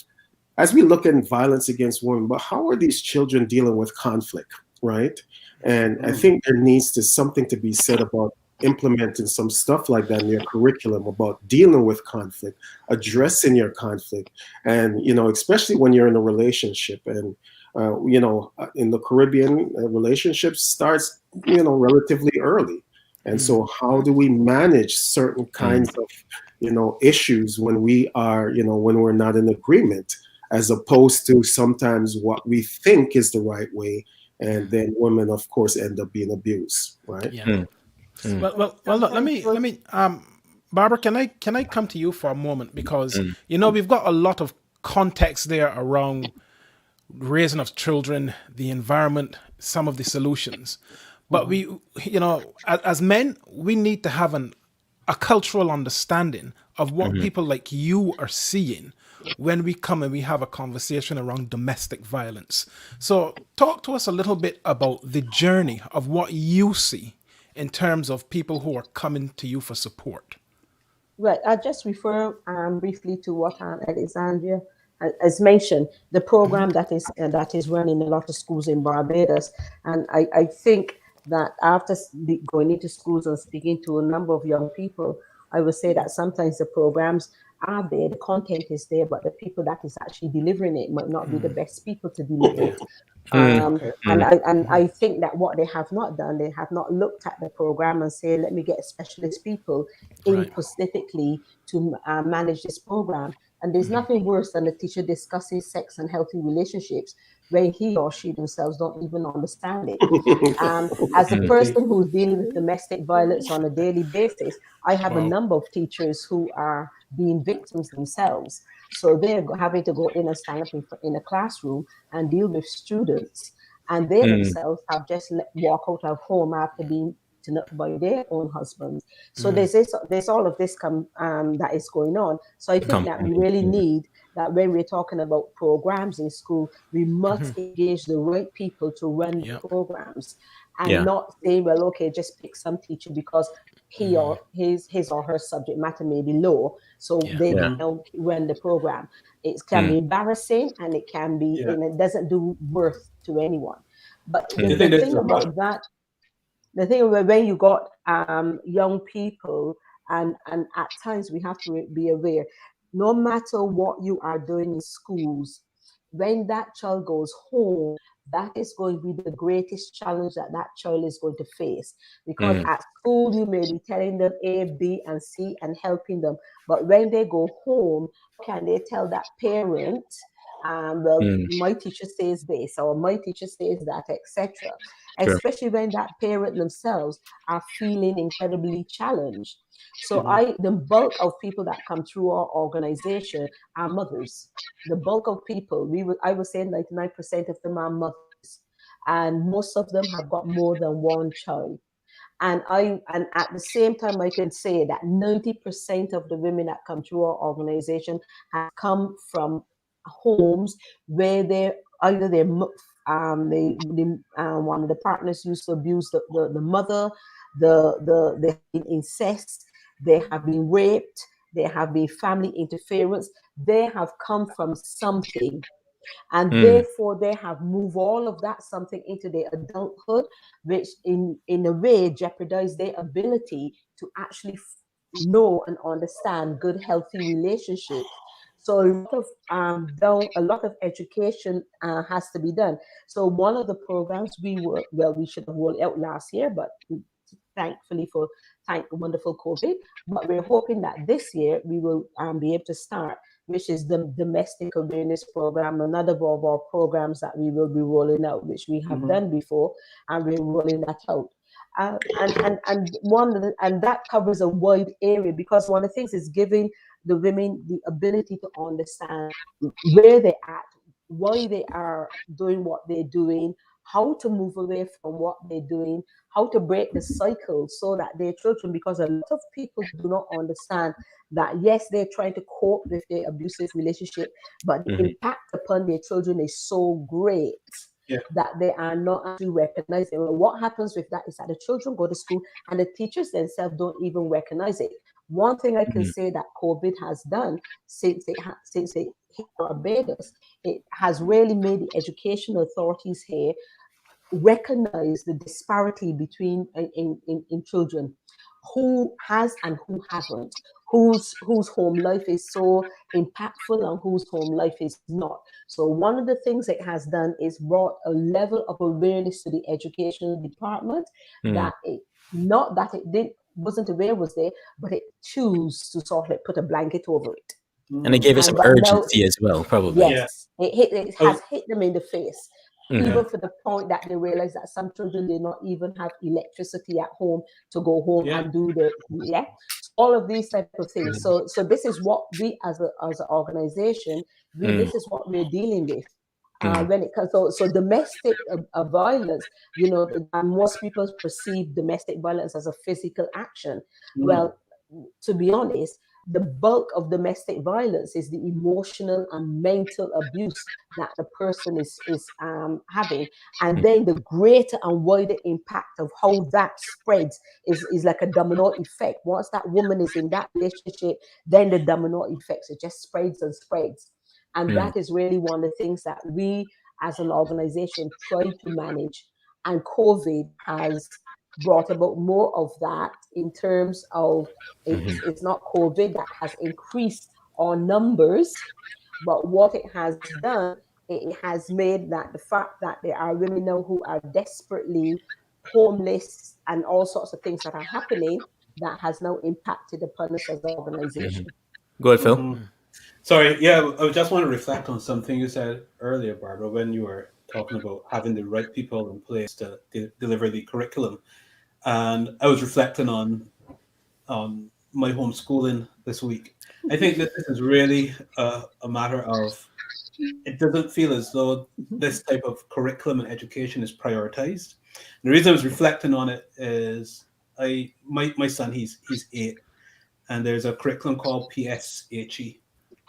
as we look at violence against women, but how are these children dealing with conflict, right? And I think there needs to something to be said about implementing some stuff like that in your curriculum about dealing with conflict, addressing your conflict, and especially when you're in a relationship. And in the Caribbean, relationships starts relatively early, and so how do we manage certain kinds of issues when we are when we're not in agreement, as opposed to sometimes what we think is the right way, and then women of course end up being abused, right? Well, look, let me, Barbara, can I come to you for a moment, because we've got a lot of context there around raising of children, the environment, some of the solutions, but we, as men, we need to have a cultural understanding of what people like you are seeing when we come and we have a conversation around domestic violence. So talk to us a little bit about the journey of what you see in terms of people who are coming to you for support. Right. I'll just refer briefly to what Alexandria has mentioned, the program that is run in a lot of schools in Barbados. And I think that after going into schools and speaking to a number of young people, I would say that sometimes the programs are there, the content is there, but the people that is actually delivering it might not be the best people to deliver it. And I think that what they have not done, they have not looked at the program and say, let me get specialist people in specifically to manage this program. And there's nothing worse than a teacher discusses sex and healthy relationships when he or she themselves don't even understand it. As a person who's dealing with domestic violence on a daily basis, I have a number of teachers who are being victims themselves. So they're having to go in and stand up in a classroom and deal with students, and they themselves have just walk out of home after being beaten up by their own husbands. So there's all of this that is going on. So I think that we really need that when we're talking about programs in school, we must engage the right people to run the programs, and not say, well, okay, just pick some teacher because he or his or her subject matter may be low, so they don't run the program. It can be embarrassing, and it can be, and it doesn't do worth to anyone. But the thing about that, the thing when you got young people, and at times we have to be aware, no matter what you are doing in schools, when that child goes home, that is going to be the greatest challenge that that child is going to face. Because Mm. at school, you may be telling them A, B, and C and helping them. But when they go home, can they tell that parent, well, Mm. my teacher says this or my teacher says that, etc. True. Especially when that parent themselves are feeling incredibly challenged. So Mhm. the bulk of people that come through our organization are mothers. The bulk of people, I would say 99% of them are mothers, and most of them have got more than one child. And at the same time, I can say that 90% of the women that come through our organization have come from homes where they either one of the partners used to abuse the mother, they have been incest, they have been raped, there have been family interference. They have come from something, and Mm. therefore they have moved all of that something into their adulthood, which in a way jeopardize their ability to actually know and understand good healthy relationships. So a lot of education has to be done. So one of the programs we should have rolled out last year, but thankfully for thank wonderful COVID. But we're hoping that this year we will be able to start, which is the domestic awareness program, another of our programs that we will be rolling out, which we have Mhm. done before, and we're rolling that out. And that covers a wide area, because one of the things is giving the women the ability to understand where they're at, why they are doing what they're doing, how to move away from what they're doing, how to break the cycle so that their children, because a lot of people do not understand that yes, they're trying to cope with their abusive relationship, but the Mhm. impact upon their children is so great Yeah. that they are not actually recognizing. Well, what happens with that is that the children go to school and the teachers themselves don't even recognize it. One thing I can Mhm. say that COVID has done since it hit Barbados, it has really made the educational authorities here recognize the disparity between in children, who has and who haven't, whose home life is so impactful and whose home life is not. So one of the things it has done is brought a level of awareness to the educational department Mm. that it not that it did wasn't aware was there, but it chose to sort of like put a blanket over it. And it Mm. gave it And some but now, urgency as well, probably. Yeah. yes, it I was, has hit them in the face, Hmm. yeah. even for the point that they realize that some children did not even have electricity at home to go home Yeah. and do the all of these type of things. So this is what we as an organization, Mm. this is what we're dealing with. Mm. When it comes so domestic violence, most people perceive domestic violence as a physical action. Mm. Well, to be honest, the bulk of domestic violence is the emotional and mental abuse that the person is having, and then the greater and wider impact of how that spreads is like a domino effect. Once that woman is in that relationship, then the domino effects, it just spreads and spreads. And Mm. that is really one of the things that we as an organization try to manage. And COVID has brought about more of that in terms of it's not COVID that has increased our numbers, but what it has done, it has made that the fact that there are women now who are desperately homeless and all sorts of things that are happening that has now impacted upon us as an organization. Go ahead, Phil. Mhm. Sorry. Yeah. I just want to reflect on something you said earlier, Barbara, when you were talking about having the right people in place to deliver the curriculum. And I was reflecting on my homeschooling this week. I think this is really a matter of, it doesn't feel as though this type of curriculum and education is prioritized. The reason I was reflecting on it is my son, he's 8, and there's a curriculum called PSHE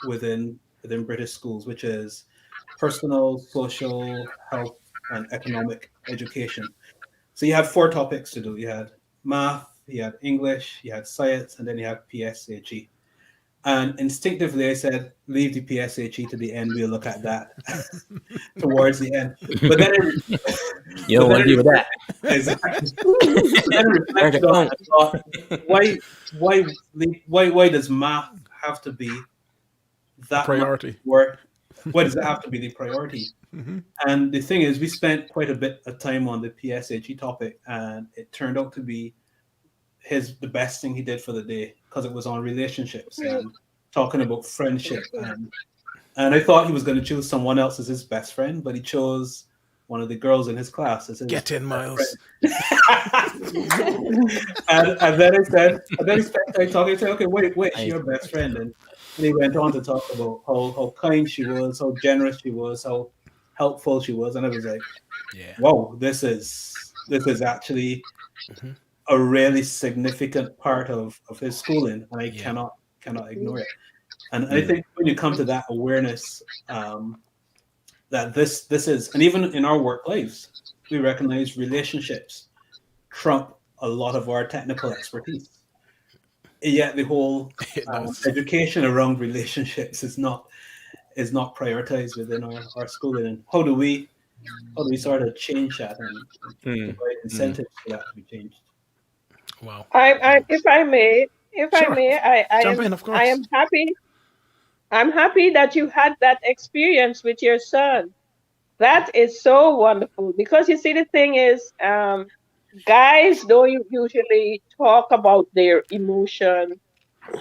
within British schools, which is personal, social, health, and economic education. So you had 4 topics to do. You had math, you had English, you had science, and then you have PSHE. And instinctively, I said, leave the PSHE to the end. We'll look at that towards the end. But then, You but don't then want to deal with that. exactly. But then I Learn to reflected on it. count. I thought, why, why does math have to be A that much priority. more? Why does it have to be the priority? And the thing is, we spent quite a bit of time on the PSHE topic, and it turned out to be the best thing he did for the day, because it was on relationships and talking about friendship. And I thought he was going to choose someone else as his best friend, but he chose one of the girls in his class as his Get in, Miles. and then he spent time talking. He said, "Okay, wait, she's your best friend." And he went on to talk about how kind she was, how generous she was, how helpful she was. And I was like, "Wow, this is actually a really significant part of his schooling, and I cannot ignore it." And I think when you come to that awareness, that this is, and even in our work lives, we recognize relationships trump a lot of our technical expertise. Yet the whole education around relationships is not prioritized within our schooling. And how do we sort of change that and provide incentives for that to be changed? Wow. If I may, Sure. Jump in, of course. I am happy. I'm happy that you had that experience with your son. That is so wonderful, because you see, the thing is, guys don't usually talk about their emotions.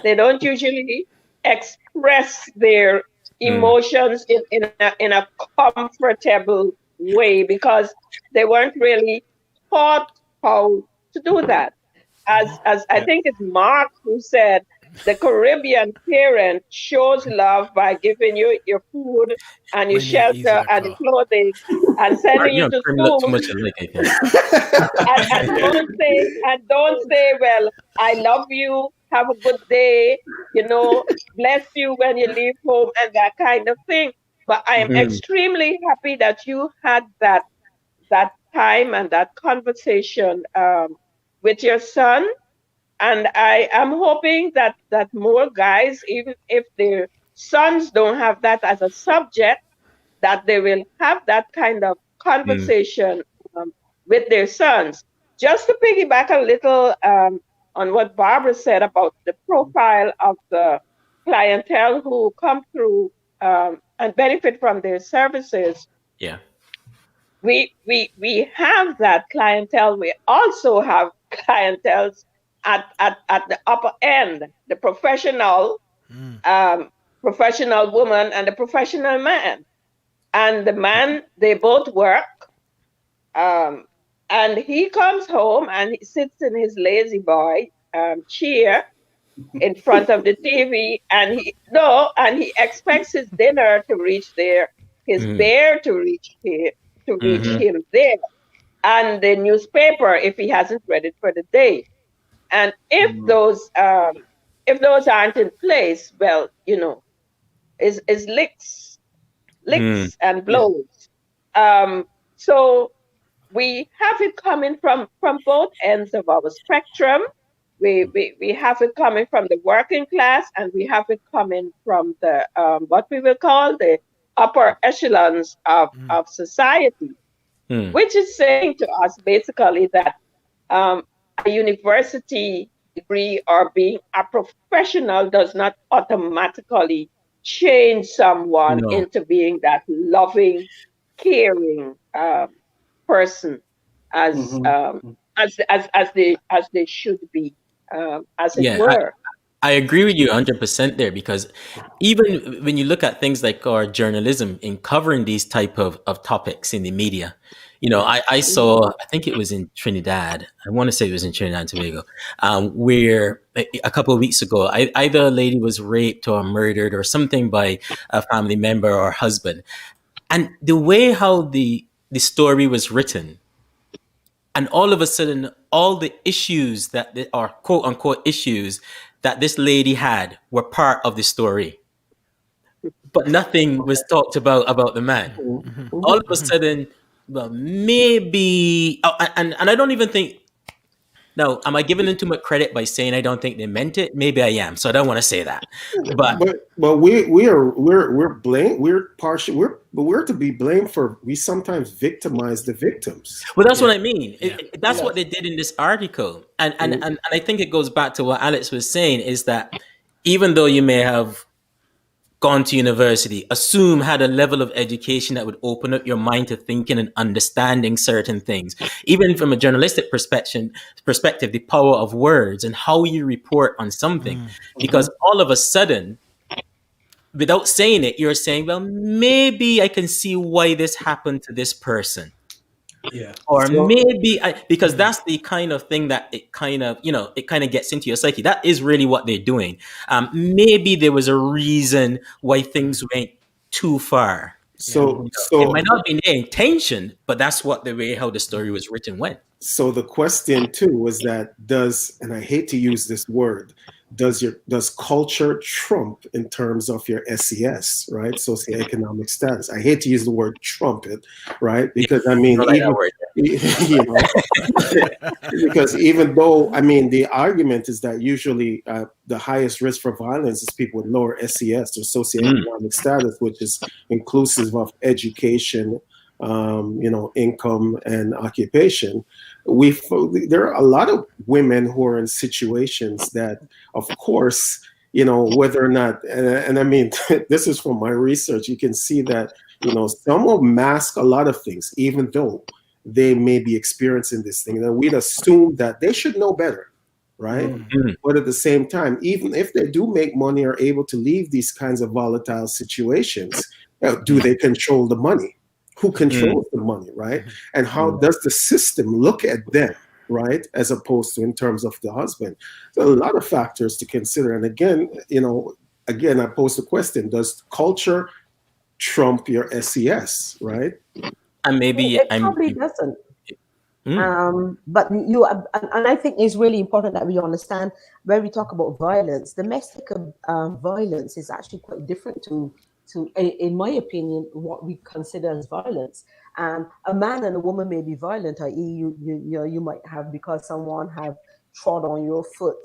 They don't usually express their emotions in a comfortable way, because they weren't really taught how to do that. As I think it's Mark who said, the Caribbean parent shows love by giving you your food and your shelter and your clothing and sending you to school. Too much alike, I think. and don't say, well, I love you, have a good day, bless you when you leave home, and that kind of thing. But I am extremely happy that you had that time and that conversation with your son. And I am hoping that more guys, even if their sons don't have that as a subject, that they will have that kind of conversation with their sons. Just to piggyback a little on what Barbara said about the profile of the clientele who come through and benefit from their services. Yeah. We have that clientele. We also have clientele at the upper end, the professional woman and the professional man. And the man, they both work. And he comes home and he sits in his lazy boy chair in front of the TV, and he expects his dinner to reach there, his bear to reach him there, and the newspaper if he hasn't read it for the day. And if those aren't in place, well, is licks and blows. So we have it coming from both ends of our spectrum. We have it coming from the working class, and we have it coming from the what we will call the upper echelons of society, which is saying to us basically that a university degree or being a professional does not automatically change someone into being that loving, caring person as they should be, as it were. I agree with you 100% there, because even when you look at things like our journalism in covering these type of topics in the media, I saw, I think it was in Trinidad. I want to say it was in Trinidad and Tobago, where a couple of weeks ago, either a lady was raped or murdered or something by a family member or husband. And the way how the story was written, and all of a sudden, all the issues that are quote unquote issues that this lady had were part of the story, but nothing was talked about the man. All of a sudden, well, maybe, and I don't even think. Now, am I giving them too much credit by saying I don't think they meant it? Maybe I am, so I don't want to say that. But we're blamed. We're to be blamed for, we sometimes victimize the victims. Well, that's what I mean. That's what they did in this article, and I think it goes back to what Alex was saying, is that even though you may have gone to university, assume had a level of education that would open up your mind to thinking and understanding certain things. Even from a journalistic perspective, the power of words and how you report on something. Because all of a sudden, without saying it, you're saying, well, maybe I can see why this happened to this person. Yeah. Or So maybe because that's the kind of thing that it kind of, it kind of gets into your psyche. That is really what they're doing. Maybe there was a reason why things went too far. Yeah. so It so might not be their intention, but that's what the way how the story was written went. so the question too was that does, and I hate to use this word, does culture trump in terms of your SES, right? Socioeconomic status. I hate to use the word trumpet, right? Yeah, Because I you mean, don't like that even word. you know, because even though I mean the argument is that usually the highest risk for violence is people with lower SES or Mm, socioeconomic status, which is inclusive of education, income and occupation. We There are a lot of women who are in situations that, of course, whether or not, and I mean, this is from my research, you can see that, some will mask a lot of things, even though they may be experiencing this thing. And we'd assume that they should know better, right? mm, But at the same time, even if they do make money or able to leave these kinds of volatile situations, do they control the money? Who mm, controls the money, right? And how does the system look at them, right? As opposed to in terms of the husband. So a lot of factors to consider. And again, I pose the question, does culture trump your SES, right? and It, maybe it probably doesn't. mm, But and I think it's really important that we understand when we talk about violence, domestic violence is actually quite different in my opinion, what we consider as violence. A man and a woman may be violent, i.e., you might have because someone have trod on your foot,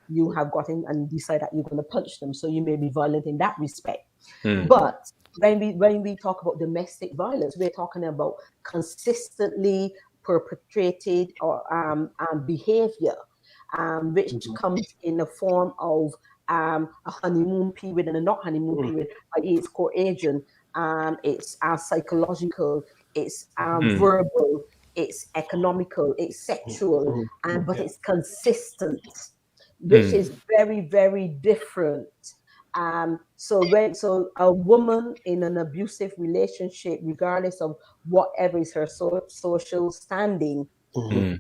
you have gotten and decide that you're going to punch them, so you may be violent in that respect. mm, But when we talk about domestic violence, we're talking about consistently perpetrated or behavior, which comes in the form of a honeymoon period and a not honeymoon period. It's coercion, it's psychological, it's mm, verbal, it's economical, it's sexual, but it's consistent, which mm, is very, very different. So a woman in an abusive relationship, regardless of whatever is her social standing, mm,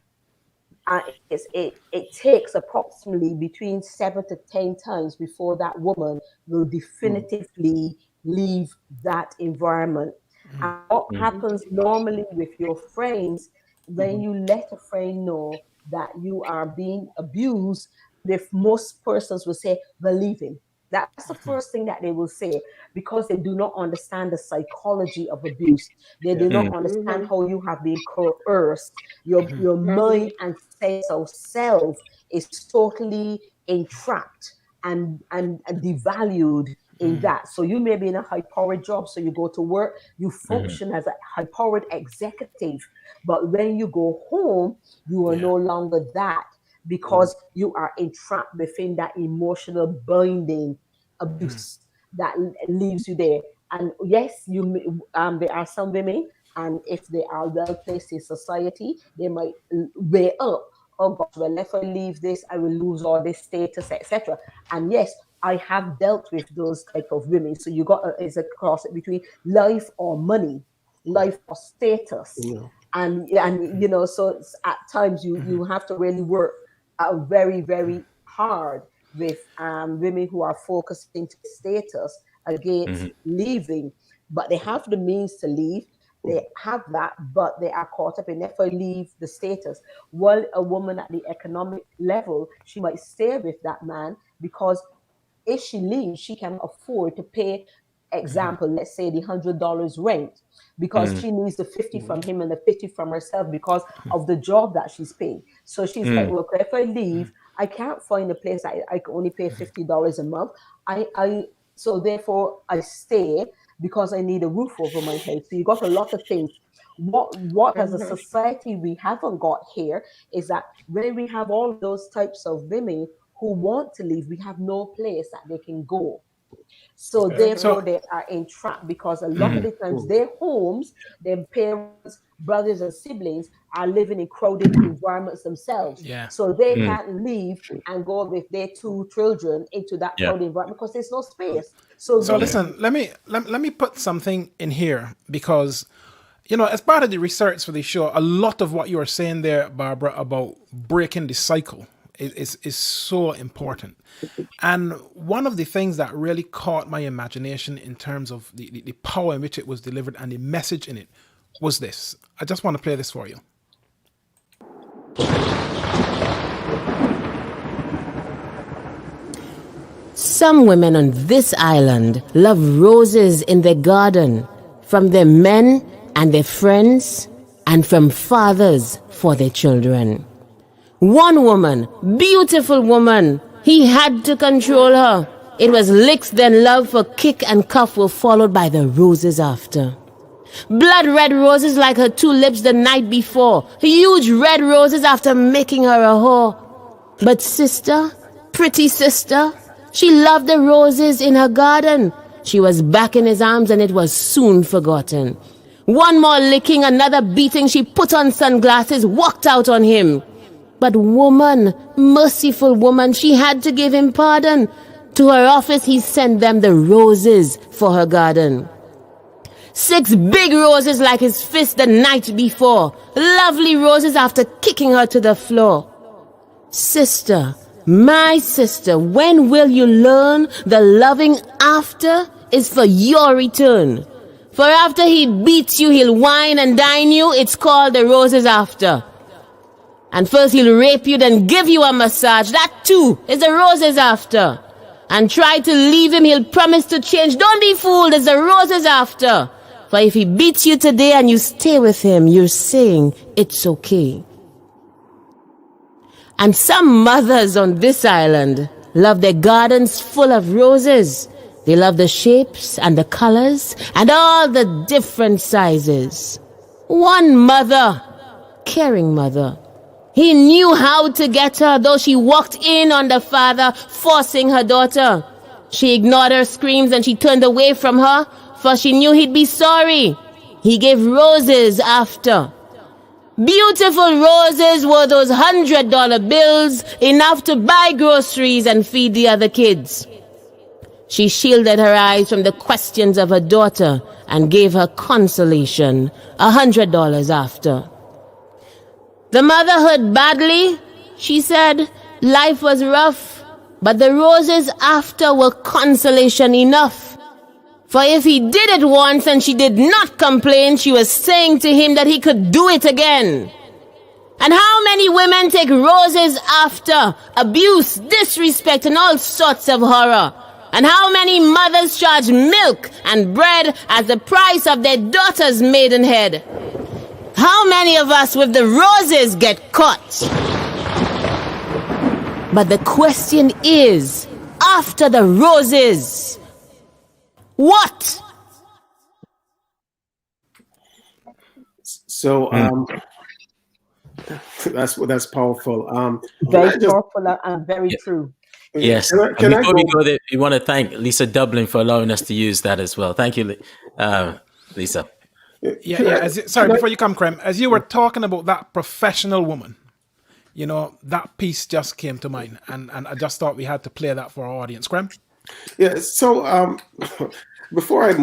it takes approximately between 7 to 10 times before that woman will definitively leave that environment. And what mm, happens normally with your friends when you let a friend know that you are being abused, if most persons will say, believe him. That's the first thing that they will say, because they do not understand the psychology of abuse. They do not mm, understand how you have been coerced. Your mind and sense of self is totally entrapped and devalued in that. So you may be in a high powered job, so you go to work, you mm, function as a high powered executive, but when you go home, you are no longer that, because you are entrapped within that emotional binding abuse that leaves you there. And yes, there are some women, and if they are well placed in society, they might weigh up, oh gosh, well, if I leave this, I will lose all this status, etc. And yes, I have dealt with those type of women. So you got is a cross between life or money, life or status, and so at times you have to really work very, very hard with women who are focusing to status against mm, leaving, but they have the means to leave. They have that, but they are caught up in, if I leave the status. While a woman at the economic level, she might stay with that man because if she leaves, she can afford to pay, example, let's say the $100 rent, because mm, she needs the 50 from him and the 50 from herself because of the job that she's paying. So she's like, mm, well, if I leave, I can't find a place that I can only pay $50 a month. So therefore I stay because I need a roof over my head. So you got a lot of things. What as a society we haven't got here is that when we have all those types of women who want to leave, we have no place that they can go. So therefore, So they are entrapped because a lot of the times their homes, their parents, brothers, and siblings are living in crowded environments themselves. yeah. So they can't leave and go with their two children into that Yeah. crowded environment because there's no space. So So we, listen, let me put something in here because as part of the research for the show, a lot of what you are saying there, Barbara, about breaking the cycle is so important. And one of the things that really caught my imagination in terms of the power in which it was delivered and the message in it was this. I just want to play this for you. Some women on this island love roses in their garden from their men and their friends and from fathers for their children. One woman, beautiful woman, he had to control her. It was licks then love for kick and cuff were followed by the roses after. Blood red roses like her two lips the night before. Huge red roses after making her a whore. But sister, pretty sister, she loved the roses in her garden. She was back in his arms and it was soon forgotten. One more licking, another beating, she put on sunglasses, walked out on him. But woman, merciful woman, she had to give him pardon. To her office he sent them the roses for her garden. 6 big roses like his fist the night before. Lovely roses after kicking her to the floor. Sister, my sister, when will you learn the loving after is for your return? For after he beats you, he'll wine and dine you. It's called the roses after. And first he'll rape you, then give you a massage. That too is the roses after. And try to leave him, he'll promise to change. Don't be fooled, it's the roses after. For if he beats you today and you stay with him, you're saying it's okay. And some mothers on this island love their gardens full of roses. They love the shapes and the colors and all the different sizes. One mother, caring mother, he knew how to get her, though she walked in on the father, forcing her daughter. She ignored her screams and she turned away from her, for she knew he'd be sorry. He gave roses after. Beautiful roses were those $100 bills, enough to buy groceries and feed the other kids. She shielded her eyes from the questions of her daughter and gave her consolation, $100 after. The mother hurt badly. She said life was rough, but the roses after were consolation enough. For if he did it once and she did not complain, she was saying to him that he could do it again. And how many women take roses after abuse, disrespect, and all sorts of horror? And how many mothers charge milk and bread as the price of their daughter's maidenhead? How many of us with the roses get caught? But the question is, after the roses, what? So that's powerful. very powerful and very true. Yes. Can I Before we go? go there, we want to thank Lisa Dublin for allowing us to use that as well. Thank you, Lisa. Before you come, Krem, as you were talking about that professional woman, that piece just came to mind, and I just thought we had to play that for our audience. Krem? Yeah. So before I'd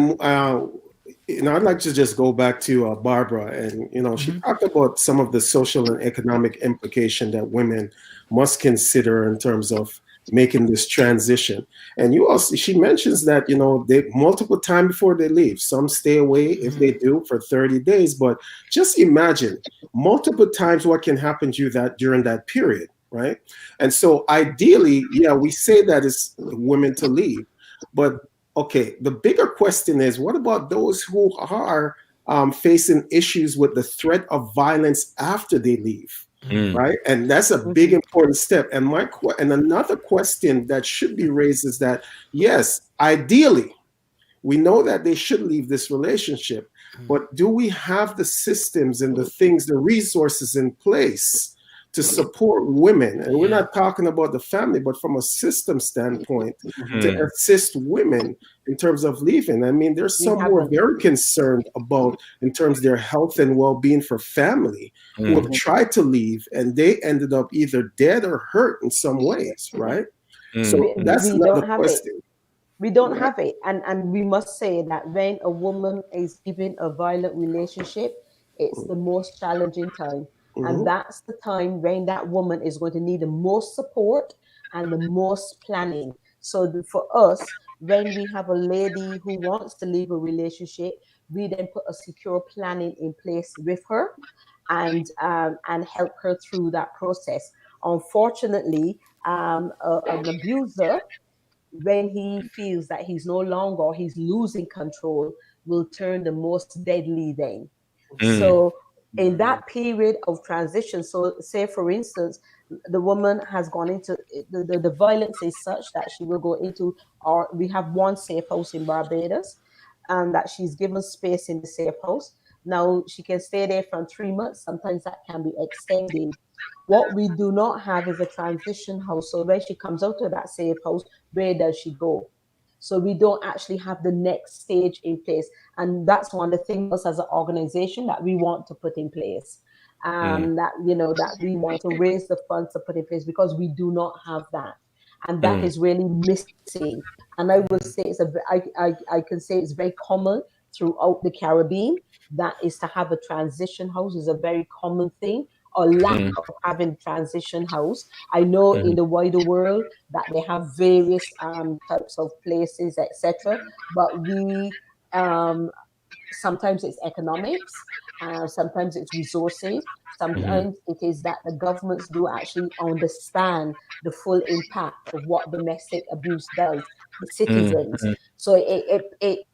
like to just go back to Barbara, and she talked about some of the social and economic implication that women must consider in terms of making this transition. And she mentions that they multiple times before they leave. Some stay away if they do for 30 days, but just imagine multiple times what can happen to you during that period, right? And so ideally, we say that it's women to leave, but okay, the bigger question is, what about those who are facing issues with the threat of violence after they leave? Right, and that's a big important step. And another question that should be raised is that yes, ideally, we know that they should leave this relationship, but do we have the systems and the resources in place to support women. And we're not talking about the family, but from a system standpoint, to assist women in terms of leaving. I mean, there's some who are very concerned about in terms of their health and well-being for family who have tried to leave and they ended up either dead or hurt in some ways, right? So that's another question. We don't have it. And we must say that when a woman is given a violent relationship, it's the most challenging time. And that's the time when that woman is going to need the most support and the most planning. So for us, when we have a lady who wants to leave a relationship, we then put a secure planning in place with her and help her through that process. Unfortunately, an abuser, when he feels that he's no longer, he's losing control, will turn the most deadly then. So in that period of transition, so say for instance, the woman has gone into the violence is such that she will go into, or we have one safe house in Barbados, and that she's given space in the safe house. Now she can stay there for 3 months. Sometimes that can be extended. What we do not have is a transition house. So when she comes out of that safe house, where does she go? So we don't actually have the next stage in place. And that's one of the things as an organization that we want to put in place. That, you know, that we want to raise the funds to put in place, because we do not have that. And that is really missing. And I would say I can say it's very common throughout the Caribbean. That is to have a transition house is a very common thing, or lack of having transition house. I know in the wider world that they have various types of places, etc. But we sometimes it's economics, sometimes it's resources, sometimes it is that the governments do actually understand the full impact of what domestic abuse does to citizens. So it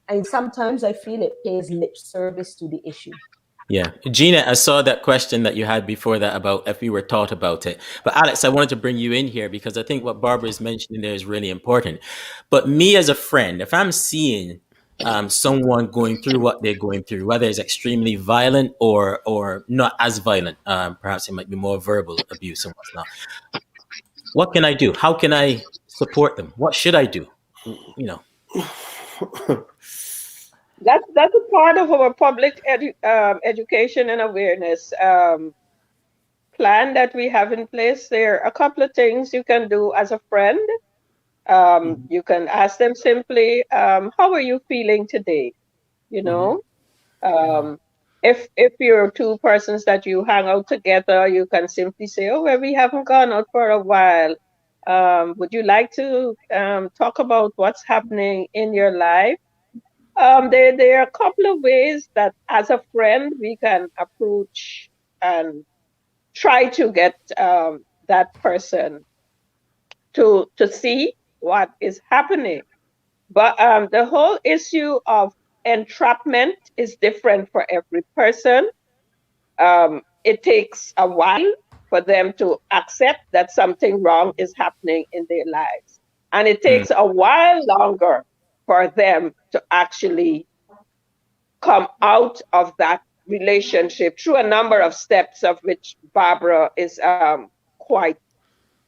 and sometimes I feel it pays lip service to the issue. Yeah. Gina, I saw that question that you had before that about if we were taught about it. But Alex, I wanted to bring you in here because I think what Barbara is mentioning there is really important. But me as a friend, if I'm seeing someone going through what they're going through, whether it's extremely violent or not as violent, perhaps it might be more verbal abuse and whatnot, what can I do? How can I support them? What should I do? You know. That's a part of our public education and awareness plan that we have in place. There are a couple of things you can do as a friend. You can ask them simply, how are you feeling today? You know, if you're two persons that you hang out together, you can simply say, oh, well, we haven't gone out for a while. Would you like to talk about what's happening in your life? There are a couple of ways that as a friend we can approach and try to get that person to see what is happening. But the whole issue of entrapment is different for every person. It takes a while for them to accept that something wrong is happening in their lives. And it takes a while longer for them to actually come out of that relationship through a number of steps of which Barbara is quite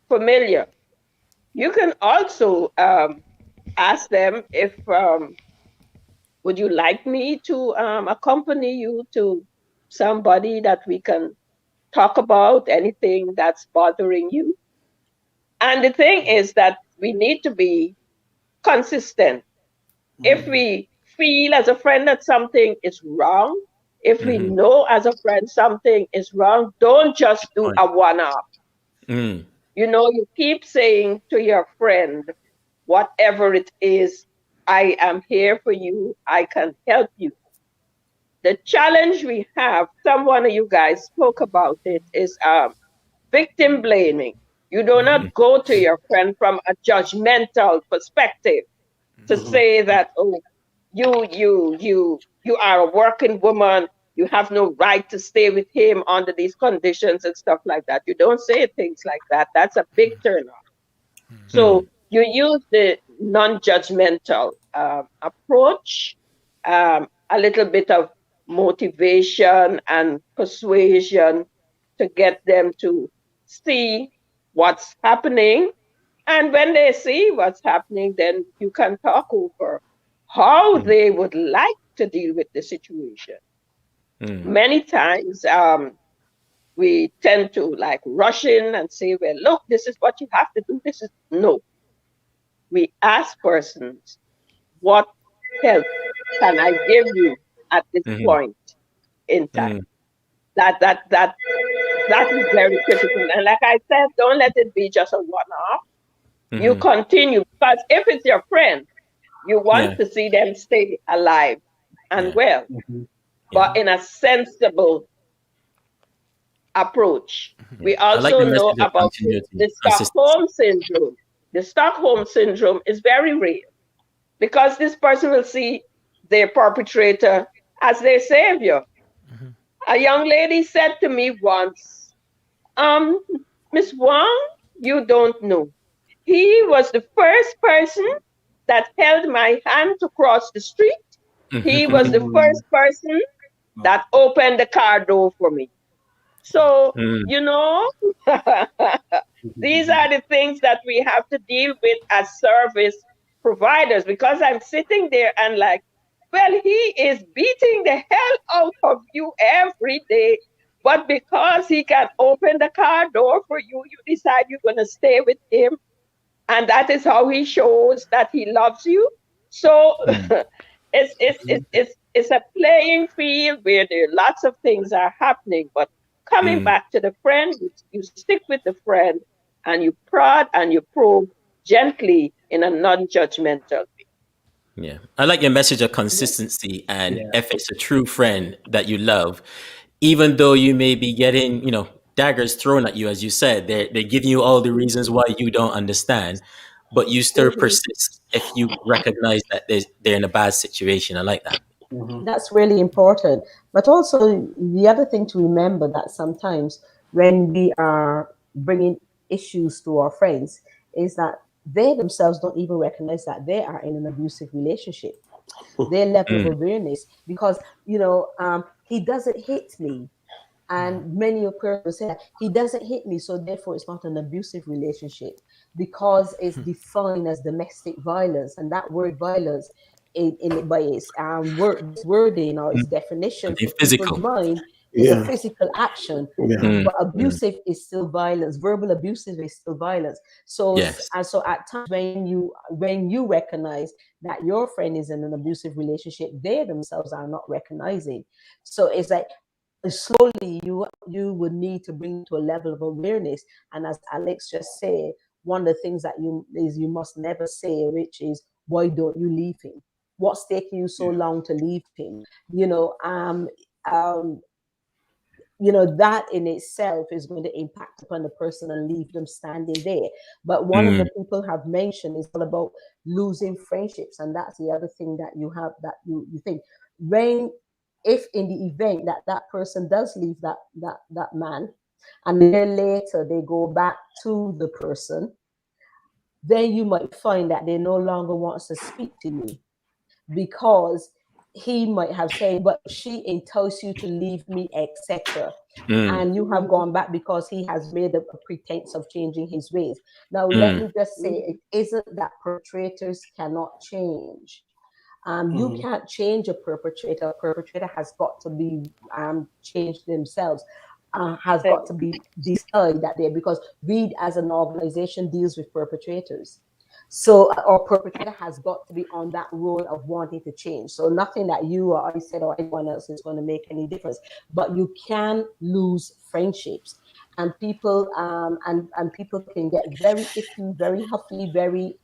familiar. You can also ask them if, would you like me to accompany you to somebody that we can talk about anything that's bothering you? And the thing is that we need to be consistent. If we feel as a friend that something is wrong, if we know as a friend something is wrong, don't just do a one-off. You know, you keep saying to your friend, whatever it is, I am here for you, I can help you. The challenge we have, some one of you guys spoke about it, is victim blaming. You do not go to your friend from a judgmental perspective to say that, oh, you are a working woman, you have no right to stay with him under these conditions and stuff like that. You don't say things like that. That's a big turnoff. So you use the non-judgmental approach, a little bit of motivation and persuasion to get them to see what's happening. And when they see what's happening, then you can talk over how they would like to deal with the situation. Many times, we tend to like rush in and say, well, look, this is what you have to do. This is no. We ask persons, what help can I give you at this point in time? That is very critical. And like I said, don't let it be just a one-off. You continue, because if it's your friend, you want to see them stay alive and well, but in a sensible approach. We I like also the know message of about continuity the and consistency. Stockholm syndrome. The Stockholm syndrome is very real because this person will see their perpetrator as their savior. A young lady said to me once, Miss Wang, you don't know. He was the first person that held my hand to cross the street. He was the first person that opened the car door for me. So, you know, these are the things that we have to deal with as service providers, because I'm sitting there and like, well, he is beating the hell out of you every day. But because he can open the car door for you, you decide you're going to stay with him. And that is how he shows that he loves you. So it's a playing field where there lots of things are happening. But coming back to the friend, you stick with the friend and you prod and you probe gently in a non-judgmental way. Yeah. I like your message of consistency, and if it's a true friend that you love, even though you may be getting, daggers thrown at you, as you said, they're giving you all the reasons why you don't understand, but you still persist if you recognize that they're in a bad situation. I like that. That's really important. But also, the other thing to remember that sometimes when we are bringing issues to our friends is that they themselves don't even recognize that they are in an abusive relationship. Their level of awareness, because he doesn't hit me, and many of people say that he doesn't hit me, so therefore it's not an abusive relationship because it's defined as domestic violence, and that word violence by its wording or its definition Something for people's physical. mind is a Yeah. physical action. Yeah. But abusive is still violence. Verbal abusive is still violence. So Yes. and so at times when you recognize that your friend is in an abusive relationship, they themselves are not recognizing. So it's like slowly you would need to bring to a level of awareness. And as Alex just said, one of the things that you must never say, which is, why don't you leave him? What's taking you so long to leave him? you know um um that in itself is going to impact upon the person and leave them standing there. But one of the people have mentioned is all about losing friendships, and that's the other thing that you have, that you think, when, if in the event that that person does leave that man, and a year later they go back to the person, then you might find that they no longer wants to speak to you, because he might have said, but she entices you to leave me, etc. And you have gone back because he has made a pretense of changing his ways. Now, let me just say, it isn't that perpetrators cannot change. You can't change a perpetrator. A perpetrator has got to be changed themselves. Has got to be decided that they, because we as an organization deals with perpetrators. So our perpetrator has got to be on that road of wanting to change. So nothing that you or I said or anyone else is going to make any difference. But you can lose friendships, and people and people can get very iffy, very huffy, very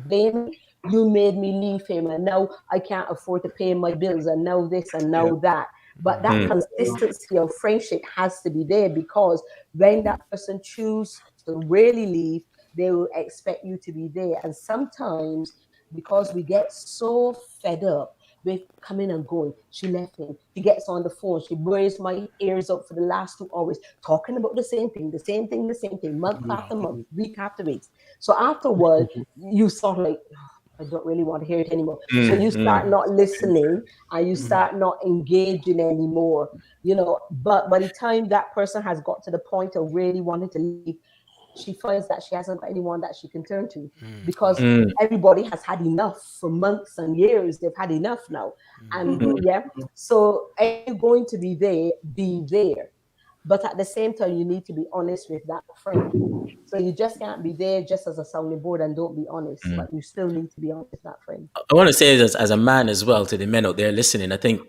blaming. You made me leave him, and now I can't afford to pay my bills, and now this and now that. But that consistency of friendship has to be there, because when that person chooses to really leave, they will expect you to be there. And sometimes, because we get so fed up with coming and going, she left him, she gets on the phone, she wears my ears up for the last 2 hours, talking about the same thing, the same thing, the same thing, month after month, week after week. So after a while, you sort of like, I don't really want to hear it anymore. So Mm, you mm. start not listening and you Mhm. start not engaging anymore, you know. But by the time that person has got to the point of really wanting to leave, she finds that she hasn't got anyone that she can turn to because Wow. Mm, everybody has had enough for months and years. They've had enough now. And Mhm. yeah, so if you're going to be there, be there. But at the same time, you need to be honest with that friend. So you just can't be there just as a sounding board and don't be honest, mm. but you still need to be honest with that friend. I want to say this as a man as well to the men out there listening. I think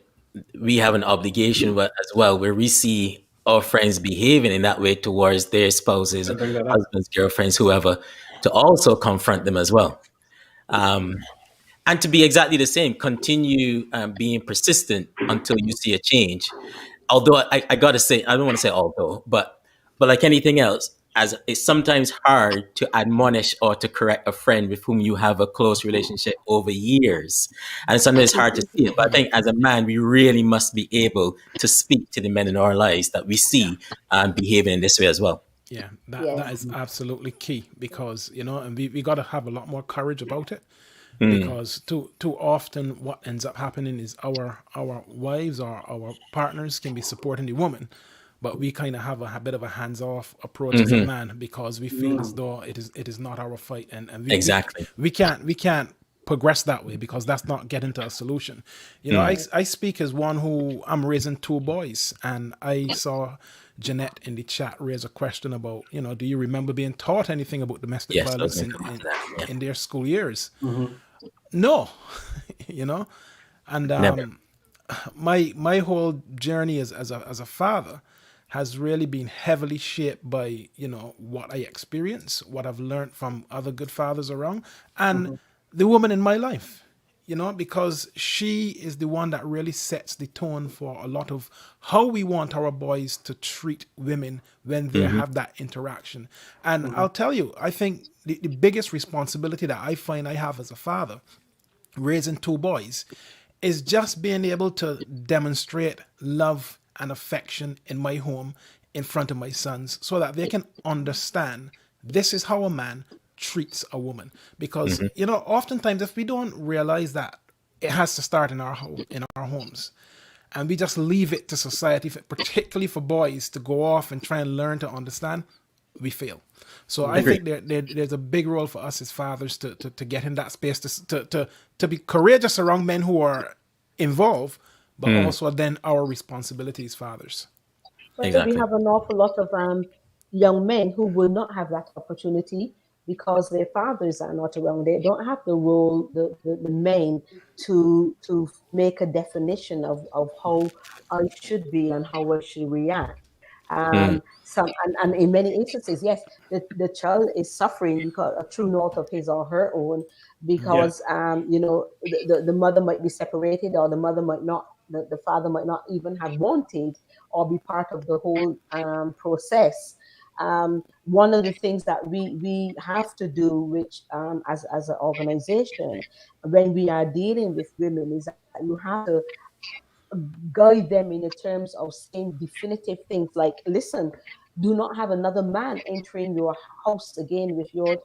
we have an obligation as well where we see our friends behaving in that way towards their spouses, I bring that up. husbands, girlfriends, whoever, to also confront them as well. Um, and to be exactly the same, continue being persistent until you see a change. Although I gotta say, I don't want to say although, but like anything else, as it's sometimes hard to admonish or to correct a friend with whom you have a close relationship over years, and sometimes it's hard to see it. But I think as a man, we really must be able to speak to the men in our lives that we Yeah. see behaving in this way as well. Yeah, that Yes. is absolutely key because and we got to have a lot more courage about it Mm, because too often what ends up happening is our wives or our partners can be supporting the woman, but we kind of have a bit of a hands off approach as a hmm. man because we feel as though it is not our fight, and Exactly. we can't progress that way because that's not getting to a solution. Mm. I speak as one who I'm raising two boys, and I saw Jeanette in the chat raise a question about, do you remember being taught anything about domestic Yes, I was violence going to come on to that. Yeah, in their school years? Mhm. No, you know, and never. my whole journey as a father has really been heavily shaped by what I experience, what I've learned from other good fathers around, and Mhm. the woman in my life. Because she is the one that really sets the tone for a lot of how we want our boys to treat women when they Hmm. have that interaction. And Mhm. I'll tell you, I think the biggest responsibility that I find I have as a father raising two boys is just being able to demonstrate love and affection in my home in front of my sons so that they can understand this is how a man treats a woman. Because Hmm. oftentimes if we don't realize that it has to start in our homes, and we just leave it to society, particularly for boys, to go off and try and learn to understand, we fail. So I Agree. think there's a big role for us as fathers to get in that space, to be courageous around men who are involved, but Mm, also then our responsibility as fathers. But then we exactly. have an awful lot of young men who will not have that opportunity because their fathers are not around. They don't have the role, the men to make a definition of how I should be and how I should react. Mm, And in many instances, yes, the child is suffering because a true north of his or her own, Yeah. because the mother might be separated, or the mother might not, the father might not even have wanted or be part of the whole process. One of the things that we have to do, which as an organization, when we are dealing with women, is that you have to guide them in the terms of saying definitive things like, listen, do not have another man entering your house again with your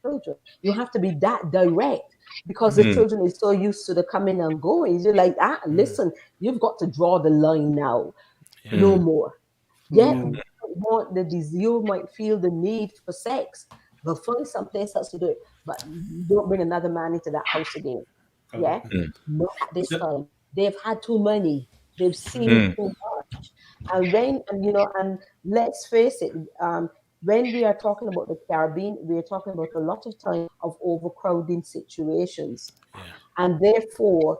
children. You have to be that direct because the mm, children is so used to the coming and going. You're like, listen, you've got to draw the line now. Yeah. No mm, more. Yeah, Mm. you want you might feel the need for sex, but find someplace else to do it. But don't bring another man into that house again. Okay. Yeah, mm, not at this So- time. They've had too many. They've seen mm, too much. And let's face it. When we are talking about the Caribbean, we are talking about a lot of time of overcrowding situations, Yeah. and therefore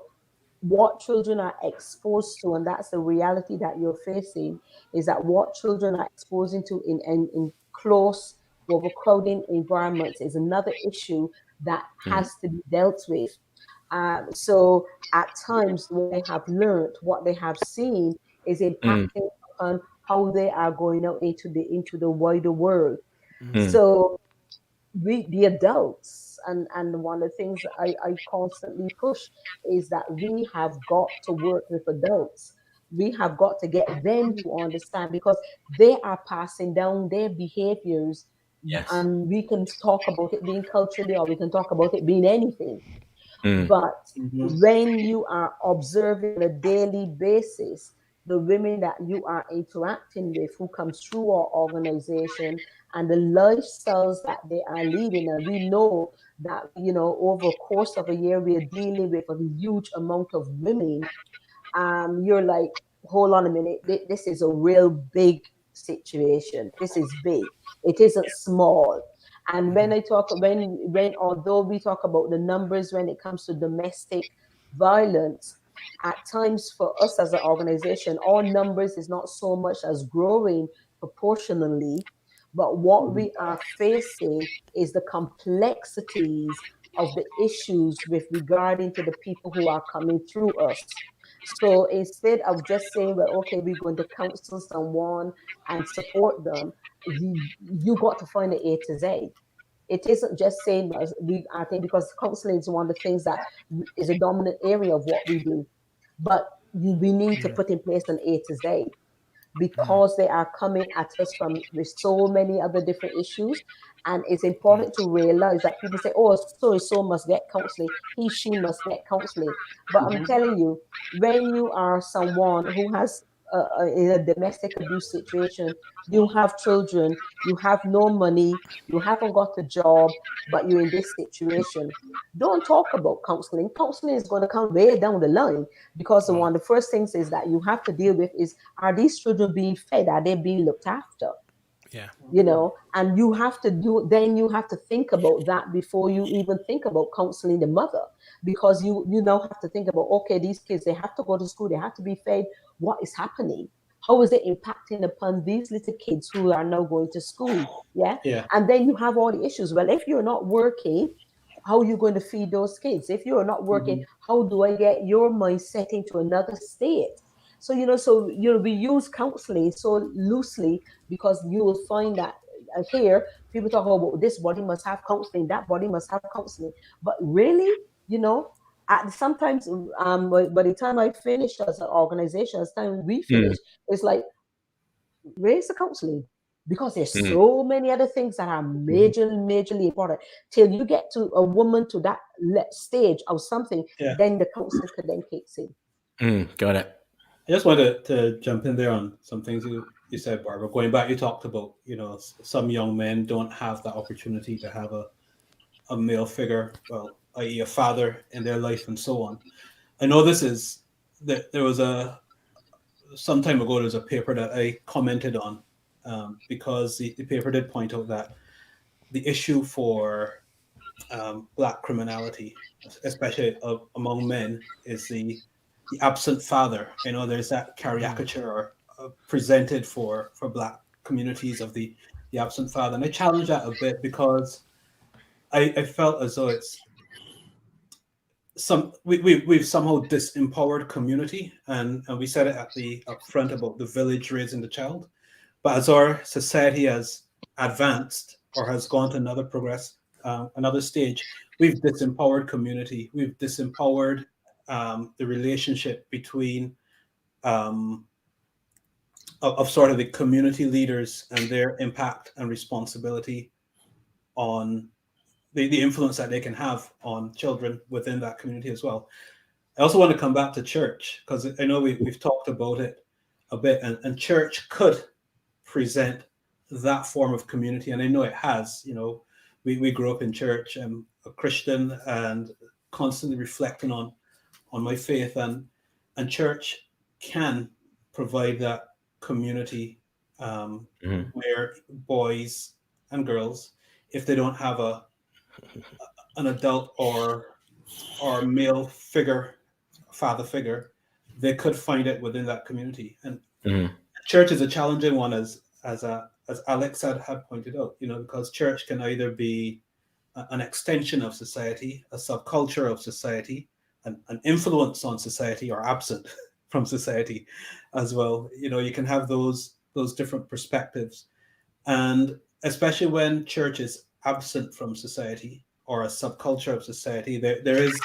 what children are exposed to, and that's the reality that you're facing, is that what children are exposing to in close overcrowding environments is another issue that mm, has to be dealt with. So at times what they have learned, what they have seen, is mm, impacting on how they are going out into the wider world. mm, So we, the adults, and one of the things that I constantly push is that we have got to work with adults. We have got to get them to understand because they are passing down their behaviors Yes. And we can talk about it being culturally, or we can talk about it being anything. Mm. But when you are observing on a daily basis the women that you are interacting with who comes through our organization and the lifestyles that they are leading, and we know that, over a course of a year, we are dealing with a huge amount of women, you're like, hold on a minute, this is a real big situation. This is big. It isn't small. And when although we talk about the numbers when it comes to domestic violence, at times for us as an organization, our numbers is not so much as growing proportionally, but what we are facing is the complexities of the issues with regarding to the people who are coming through us. So instead of just saying, well, okay, we're going to counsel someone and support them, you got to find the A to Z. It isn't just saying, I think because counseling is one of the things that is a dominant area of what we do, but we need to put in place an A to Z, because they are coming at us from with so many other different issues. And it's important to realize that people say, oh, so must get counseling, she must get counseling. But I'm telling you, when you are someone who has in a domestic abuse situation, you have children, you have no money, you haven't got a job, but you're in this situation, don't talk about counseling. Counseling is going to come way down the line, because one of the first things is that you have to deal with is, are these children being fed? Are they being looked after? Yeah. And you have to think about that before you even think about counseling the mother, because you now have to think about, okay, these kids, they have to go to school, they have to be fed. What is happening? How is it impacting upon these little kids who are now going to school? Yeah. Yeah. And then you have all the issues. Well, if you're not working, how are you going to feed those kids? If you're not working, how do I get your mindset into another state? So, we use counseling so loosely, because you will find that here people talk about, this body must have counseling, that body must have counseling. But really, sometimes by the time I finish as an organization, as time we finish, it's like, where's the counseling? Because there's so many other things that are majorly important. Till you get to a woman to that stage of something, then the counseling could then kicks in. Got it. I just wanted to jump in there on some things you said, Barbara. Going back, you talked about, some young men don't have that opportunity to have a male figure, well, i.e. a father in their life and so on. I know there was some time ago, there was a paper that I commented on, because the paper did point out that the issue for Black criminality, especially among men, is the absent father. There's that caricature presented for Black communities of the absent father, and I challenge that a bit, because I felt as though it's we've somehow disempowered community, and we said it at the up front about the village raising the child. But as our society has advanced or has gone to another stage, we've disempowered community. We've disempowered the relationship between of sort of the community leaders and their impact and responsibility on the influence that they can have on children within that community as well. I also want to come back to church, because I know we've talked about it a bit, and church could present that form of community, and I know it has. We grew up in church. I'm a Christian and constantly reflecting on my faith, and church can provide that community where boys and girls, if they don't have an adult or male figure, father figure, they could find it within that community. And church is a challenging one, as Alex had pointed out, because church can either be an extension of society, a subculture of society, an influence on society, or absent from society as well. You can have those different perspectives, and especially when church is absent from society or a subculture of society, there is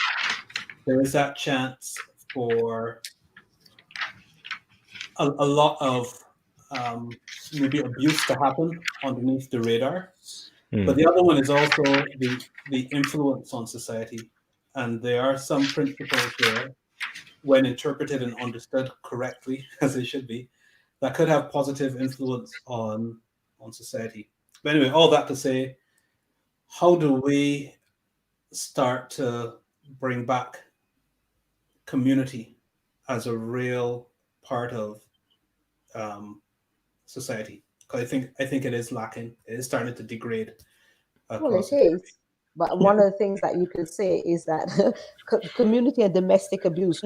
that chance for a lot of maybe abuse to happen underneath the radar. Mm. But the other one is also the influence on society. And there are some principles there, when interpreted and understood correctly, as they should be, that could have positive influence on society. But anyway, all that to say, how do we start to bring back community as a real part of um, society? Because I think it is lacking. It is starting to degrade Well, it across the is. country. But Yeah. one of the things that you could say is that community and domestic abuse,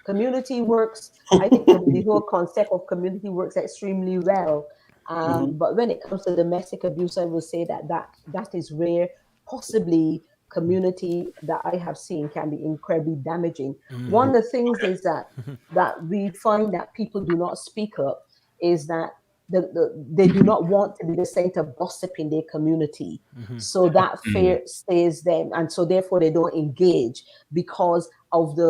community works. I think the whole concept of community works extremely well. Mhm. But when it comes to domestic abuse, I will say that is rare. Possibly community that I have seen can be incredibly damaging. One of the things Okay. is that we find that people do not speak up is that they do not want to be the center of gossip in their community. So that Mm. fear stays them, and so therefore they don't engage because of the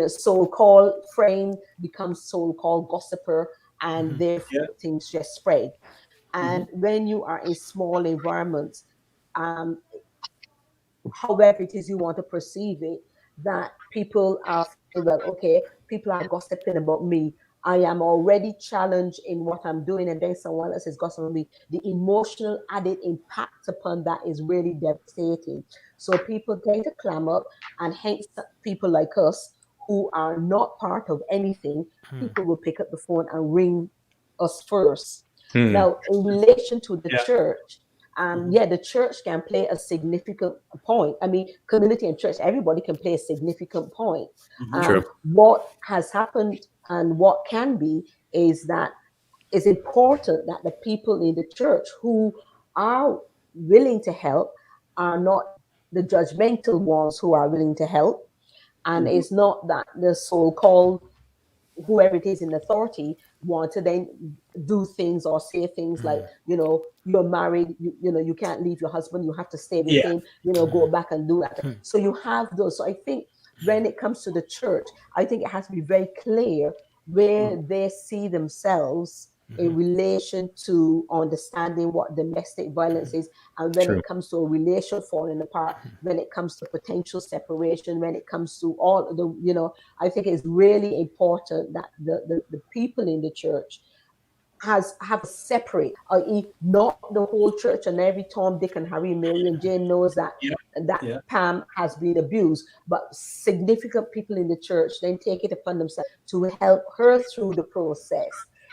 so-called friend becomes so-called gossiper, and therefore Yeah. things just spread. Hmm. And when you are in small environments, um, however it is you want to perceive it, that people are feel well, okay, people are gossiping about me. I am already challenged in what I'm doing, and then someone else is gossiping me. The emotional added impact upon that is really devastating. So people tend to clam up, and hence people like us who are not part of anything, people will pick up the phone and ring us first. Mm. Now, in relation to the Yeah. church, Hmm. yeah, the church can play a significant point. I mean, community and church, everybody can play a significant point. Hmm. True. What has happened and what can be is that it's important that the people in the church who are willing to help are not the judgmental ones who are willing to help. And Hmm. it's not that the so called whoever it is in authority want to then do things or say things like, you're married, you can't leave your husband, you have to stay with Yeah. him, go back and do that. So you have those. So I think when it comes to the church, I think it has to be very clear where Mhm. they see themselves in relation to understanding what domestic violence is, and when True. it comes to a relation falling apart, when it comes to potential separation, when it comes to all of the, I think it's really important that the people in the church have a separate, i.e., not the whole church and every Tom, Dick, and Harry, Mary, and Jane knows Yeah. that Yeah. Pam has been abused, but significant people in the church then take it upon themselves to help her through the process.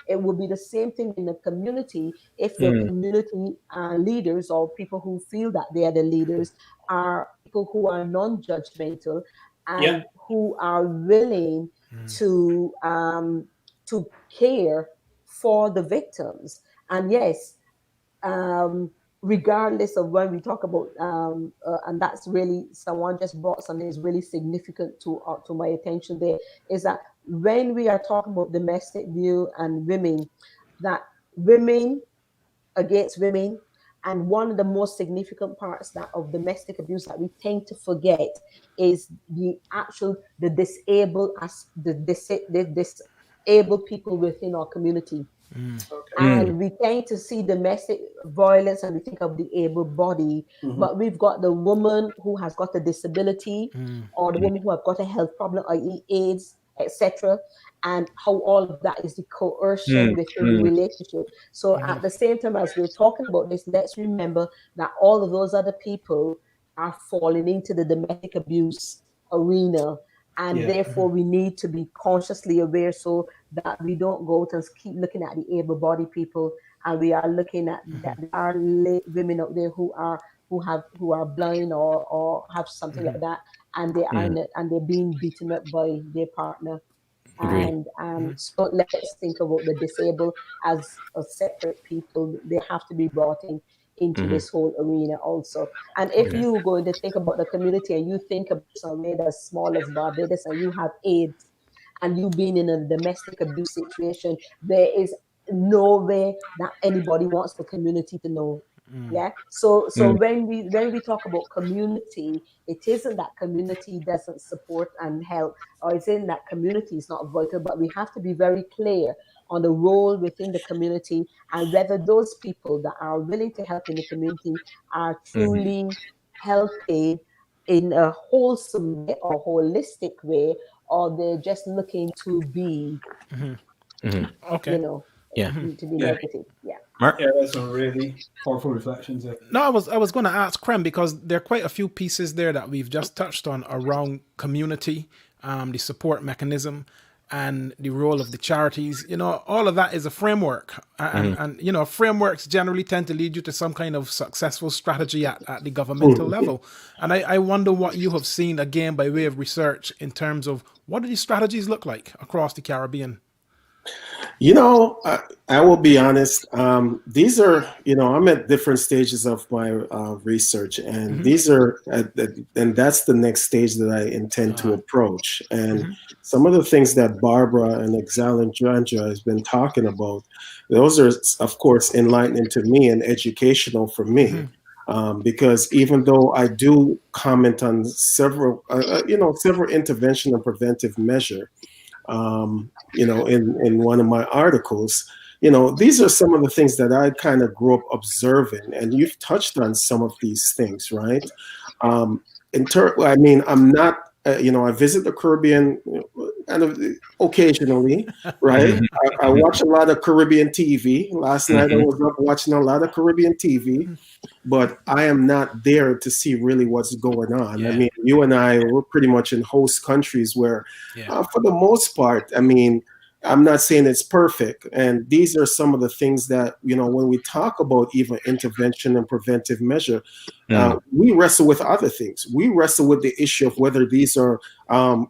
It will be the same thing in the community if the Mm. community leaders or people who feel that they are the leaders are people who are non-judgmental Yeah. and who are willing to um, to care for the victims. And yes, regardless of when we talk about, and that's really someone just brought something that's really significant to my attention. There is that when we are talking about domestic abuse and women, that women against women. And one of the most significant parts that of domestic abuse that we tend to forget is the disabled as the disabled people within our community. Okay. Mm. And we tend to see domestic violence and we think of the able body, Hmm. but we've got the woman who has got a disability or the woman who have got a health problem, i.e., AIDS, etc., and how all of that is the Mm. coercion within the Mm. relationship. So at the same time as we're talking about this, let's remember that all of those other people are falling into the domestic abuse arena, and Yeah. therefore we need to be consciously aware so that we don't go to keep looking at the able-bodied people, and we are looking at that there are women out there who are blind or have something like that, and they are Mm. and they're being beaten up by their partner. Agree. And so let's think about the disabled as a separate people. They have to be brought into Hmm. this whole arena also. And if Okay. you going to think about the community and you think about somewhere as small as Barbados and you have AIDS and you being in a domestic abuse situation, there is no way that anybody wants the community to know. Yeah. So when we talk about community, it isn't that community doesn't support and help, or it's in that community is not vital, but we have to be very clear on the role within the community and whether those people that are willing to help in the community are truly helping in a wholesome way or holistic way, or they're just looking to be, Okay. Yeah. to be Yeah. negative. Yeah. Mark? Yeah, that's some really powerful reflections. No, I was going to ask Krem because there are quite a few pieces there that we've just touched on around community, the support mechanism, and the role of the charities. All of that is a framework, and frameworks generally tend to lead you to some kind of successful strategy at the governmental level. And I wonder what you have seen again by way of research in terms of what do these strategies look like across the Caribbean. I will be honest. These are, I'm at different stages of my research, and these are, and that's the next stage that I intend to approach. And some of the things that Barbara and Alexandra has been talking about, those are, of course, enlightening to me and educational for me. Because even though I do comment on several intervention and preventive measure, in one of my articles, these are some of the things that I kind of grew up observing, and you've touched on some of these things, right? I'm not, I visit the Caribbean kind of occasionally, right? I watch a lot of Caribbean TV. Last night I was up watching a lot of Caribbean TV, but I am not there to see really what's going on. Yeah. I mean, you and I, we're pretty much in host countries where, for the most part, I mean, I'm not saying it's perfect. And these are some of the things that, when we talk about even intervention and preventive measure, we wrestle with other things. We wrestle with the issue of whether these are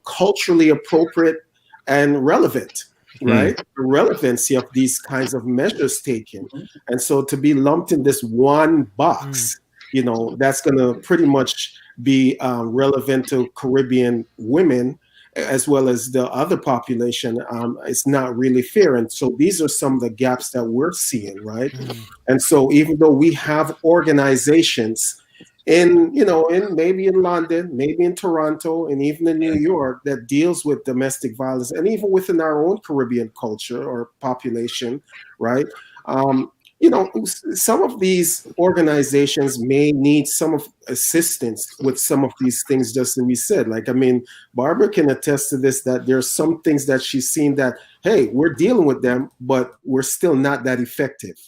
culturally appropriate and relevant, right? The relevancy of these kinds of measures taken. And so to be lumped in this one box, that's going to pretty much be relevant to Caribbean women as well as the other population. It's not really fair. And so these are some of the gaps that we're seeing, right? And so even though we have organizations in maybe in London, maybe in Toronto, and even in New York that deals with domestic violence, and even within our own Caribbean culture or population, right? Some of these organizations may need some of assistance with some of these things, just as we said. Like, I mean, Barbara can attest to this, that there's some things that she's seen that, hey, we're dealing with them, but we're still not that effective.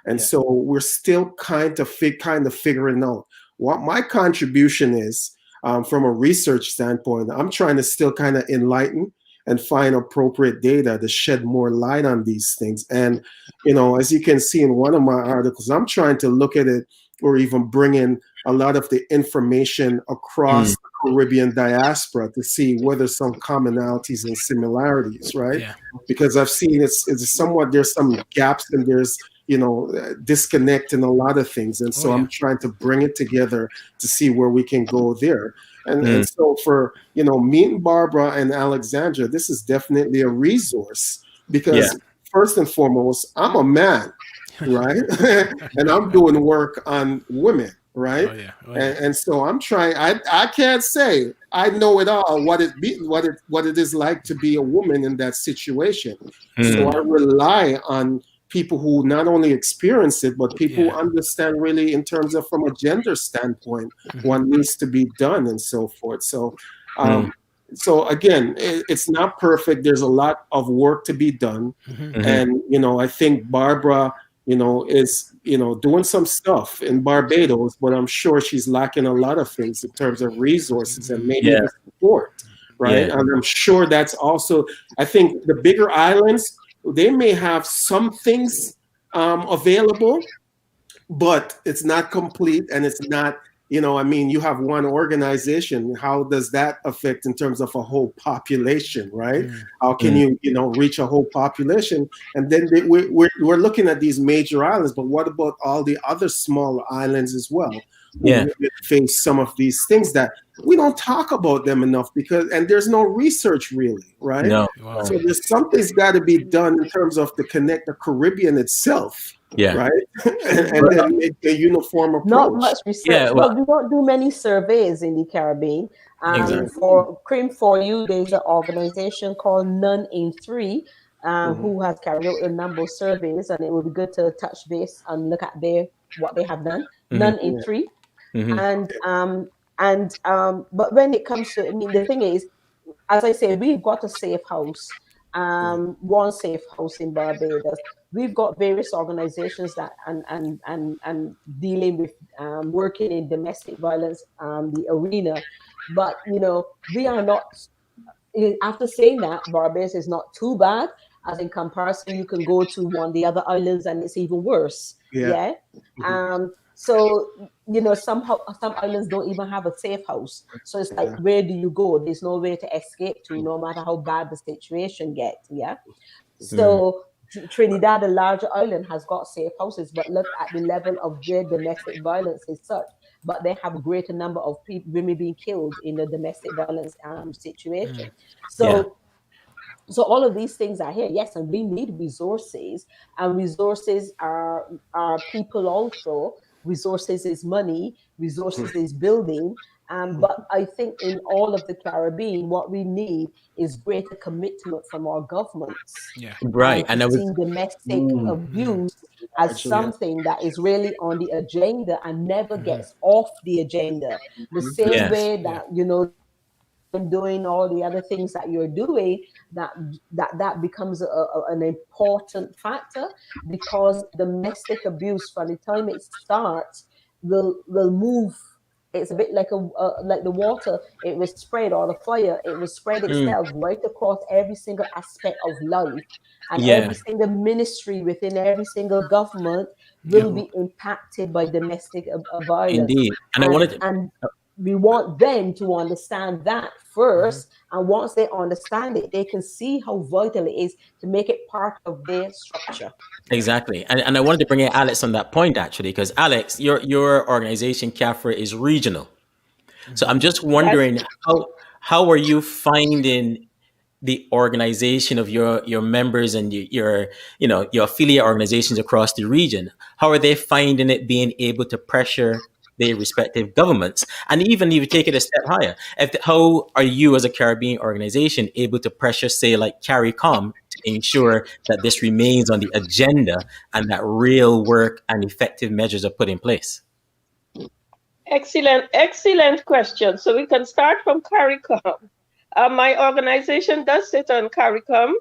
And so we're still kind of figuring out what my contribution is from a research standpoint. I'm trying to still kind of enlighten and find appropriate data to shed more light on these things. And, as you can see in one of my articles, I'm trying to look at it or even bring in a lot of the information across the Caribbean diaspora to see whether some commonalities and similarities, right? Yeah. Because I've seen it's somewhat, there's some gaps and there's, disconnect in a lot of things. And so I'm trying to bring it together to see where we can go there. And so for, meeting Barbara and Alexandra, this is definitely a resource because first and foremost, I'm a man, right? And I'm doing work on women, right? And so I'm trying, I can't say I know it all, what it is like to be a woman in that situation. So I rely on people who not only experience it, but people who understand really in terms of from a gender standpoint, what needs to be done and so forth. So, so again, it's not perfect. There's a lot of work to be done. And, I think Barbara, is, doing some stuff in Barbados, but I'm sure she's lacking a lot of things in terms of resources and maybe the support, right? And I'm sure that's also, I think the bigger islands, they may have some things available, but it's not complete and it's not, you have one organization. How does that affect in terms of a whole population, right? How can you, reach a whole population? And then we're looking at these major islands, but what about all the other small islands as well? Yeah. Who face some of these things that we don't talk about them enough and there's no research really, right? No. So there's something's got to be done in terms of to connect the Caribbean itself Yeah. right? And then make a uniform Not approach. much research. Yeah, Well, well, we don't do many surveys in the Caribbean. exactly. For Cream for You, there's an organization called None in Three, who has carried out a number of surveys, and it would be good to touch base and look at what they have done. Hmm. None in Yeah. Three, Hmm. but when it comes to, I mean, the thing is, as I say, we've got a safe house, one safe house in Barbados. We've got various organizations that and dealing with working in domestic violence, the arena, but we are not. After saying that, Barbados is not too bad. As in comparison, you can go to one of the other islands and it's even worse. Yeah. Yeah. Mhm. So some islands don't even have a safe house. So it's like, Yeah. where do you go? There's no way to escape to, no matter how bad the situation gets. Yeah. Mm. So Trinidad, a larger island, has got safe houses, but look at the level of their domestic violence is such. But they have a greater number of women being killed in the domestic violence situation. Yeah. So all of these things are here, yes, and we need resources, and resources are people also. Resources is money, resources is building. But I think in all of the Caribbean, what we need is greater commitment from our governments, Yeah. Right. to And I was, see domestic Mm. abuse as Largely, yeah. something that is really on the agenda and never gets off the agenda. The same yes. way that doing all the other things that you're doing, that becomes an important factor, because domestic abuse, from the time it starts, will move. It's a bit like like the water. It will spread, or the fire. It will spread Mm. itself right across every single aspect of life, and Yeah. every single ministry within every single government Yeah. will be impacted by domestic violence. Indeed. And I and wanted to, and we want them to understand that first, and once they understand it, they can see how vital it is to make it part of their structure. exactly. And I wanted to bring in Alex on that point, actually, because Alex, your organization, CAFRA, is regional. So I'm just Yes. wondering, how are you finding the organization of your members and your affiliate organizations across the region? How are they finding it, being able to pressure their respective governments? And even if you take it a step higher, how are you as a Caribbean organization able to pressure, say, like CARICOM, to ensure that this remains on the agenda and that real work and effective measures are put in place? Excellent, excellent question. So we can start from CARICOM. My organization does sit on CARICOM,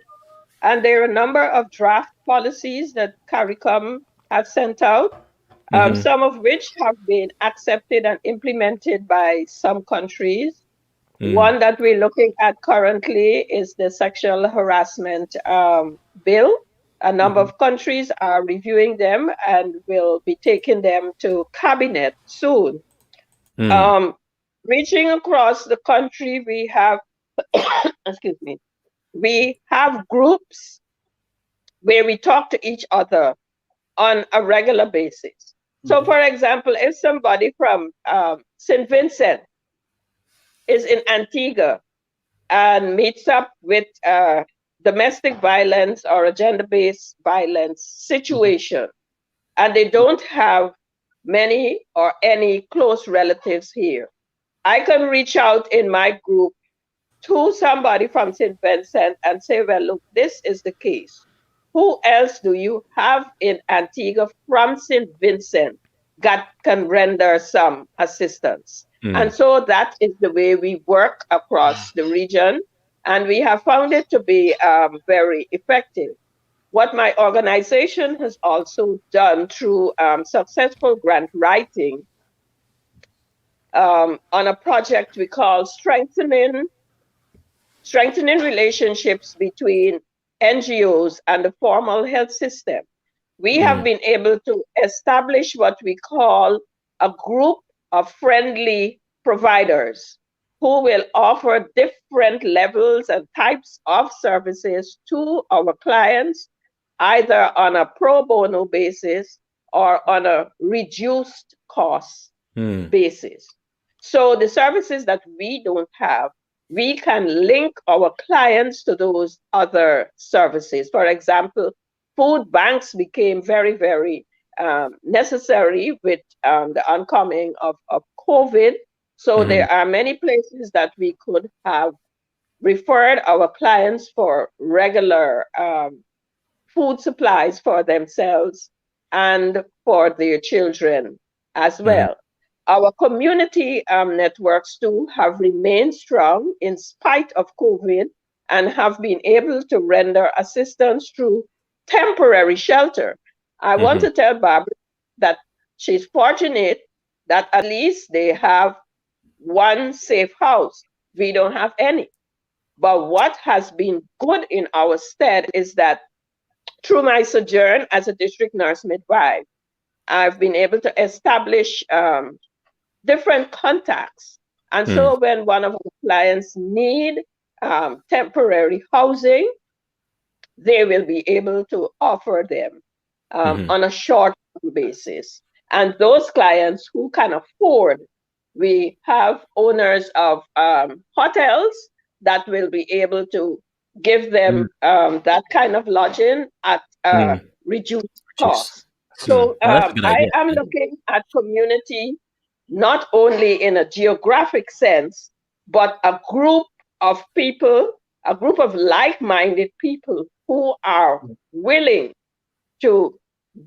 and there are a number of draft policies that CARICOM has sent out, Hmm. some of which have been accepted and implemented by some countries. Mm. One that we're looking at currently is the sexual harassment bill. A number of countries are reviewing them and will be taking them to cabinet soon. Mm. Um, Reaching across the country, we have, excuse me, we have groups where we talk to each other on a regular basis. So, for example, if somebody from St. Vincent is in Antigua and meets up with domestic violence or a gender based violence situation, and they don't have many or any close relatives here, I can reach out in my group to somebody from St. Vincent and say, well, look, this is the case. Who else do you have in Antigua from St. Vincent that can render some assistance? Mm. And so that is the way we work across the region. And we have found it to be very effective. What my organization has also done through successful grant writing on a project we call strengthening relationships between NGOs and the formal health system. We have Mm. been able to establish what we call a group of friendly providers who will offer different levels and types of services to our clients, either on a pro bono basis or on a reduced cost Mm. basis. So the services that we don't have, we can link our clients to those other services. For example, food banks became very, very necessary with the oncoming of COVID. So there are many places that we could have referred our clients for regular food supplies for themselves and for their children as well. Our community networks too have remained strong in spite of COVID and have been able to render assistance through temporary shelter. I want to tell Barbara that she's fortunate that at least they have one safe house. We don't have any. But what has been good in our stead is that through my sojourn as a district nurse midwife, I've been able to establish different contacts. And so when one of our clients need temporary housing, they will be able to offer them on a short basis. And those clients who can afford, we have owners of hotels that will be able to give them that kind of lodging at reduced cost. So I am looking at community not only in a geographic sense, but a group of people, a group of like-minded people who are willing to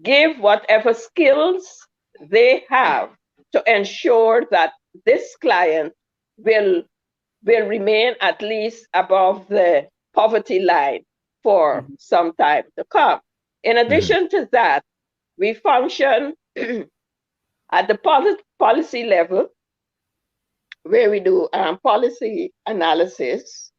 give whatever skills they have to ensure that this client will remain at least above the poverty line for some time to come. In addition to that, we function at the policy level, where we do policy analysis.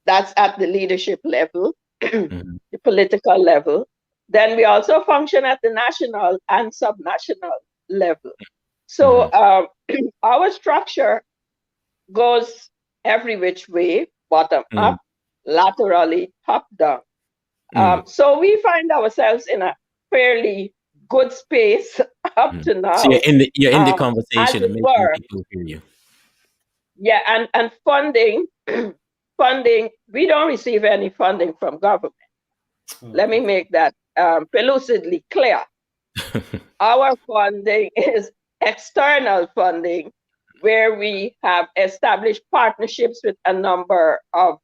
That's at the leadership level, the political level. Then we also function at the national and subnational level. So our structure goes every which way, bottom up, laterally, top down. So we find ourselves in a fairly good space up to now. So you're in the conversation and making people hear you. Yeah, and funding, we don't receive any funding from government. Let me make that pellucidly clear. Our funding is external funding, where we have established partnerships with a number of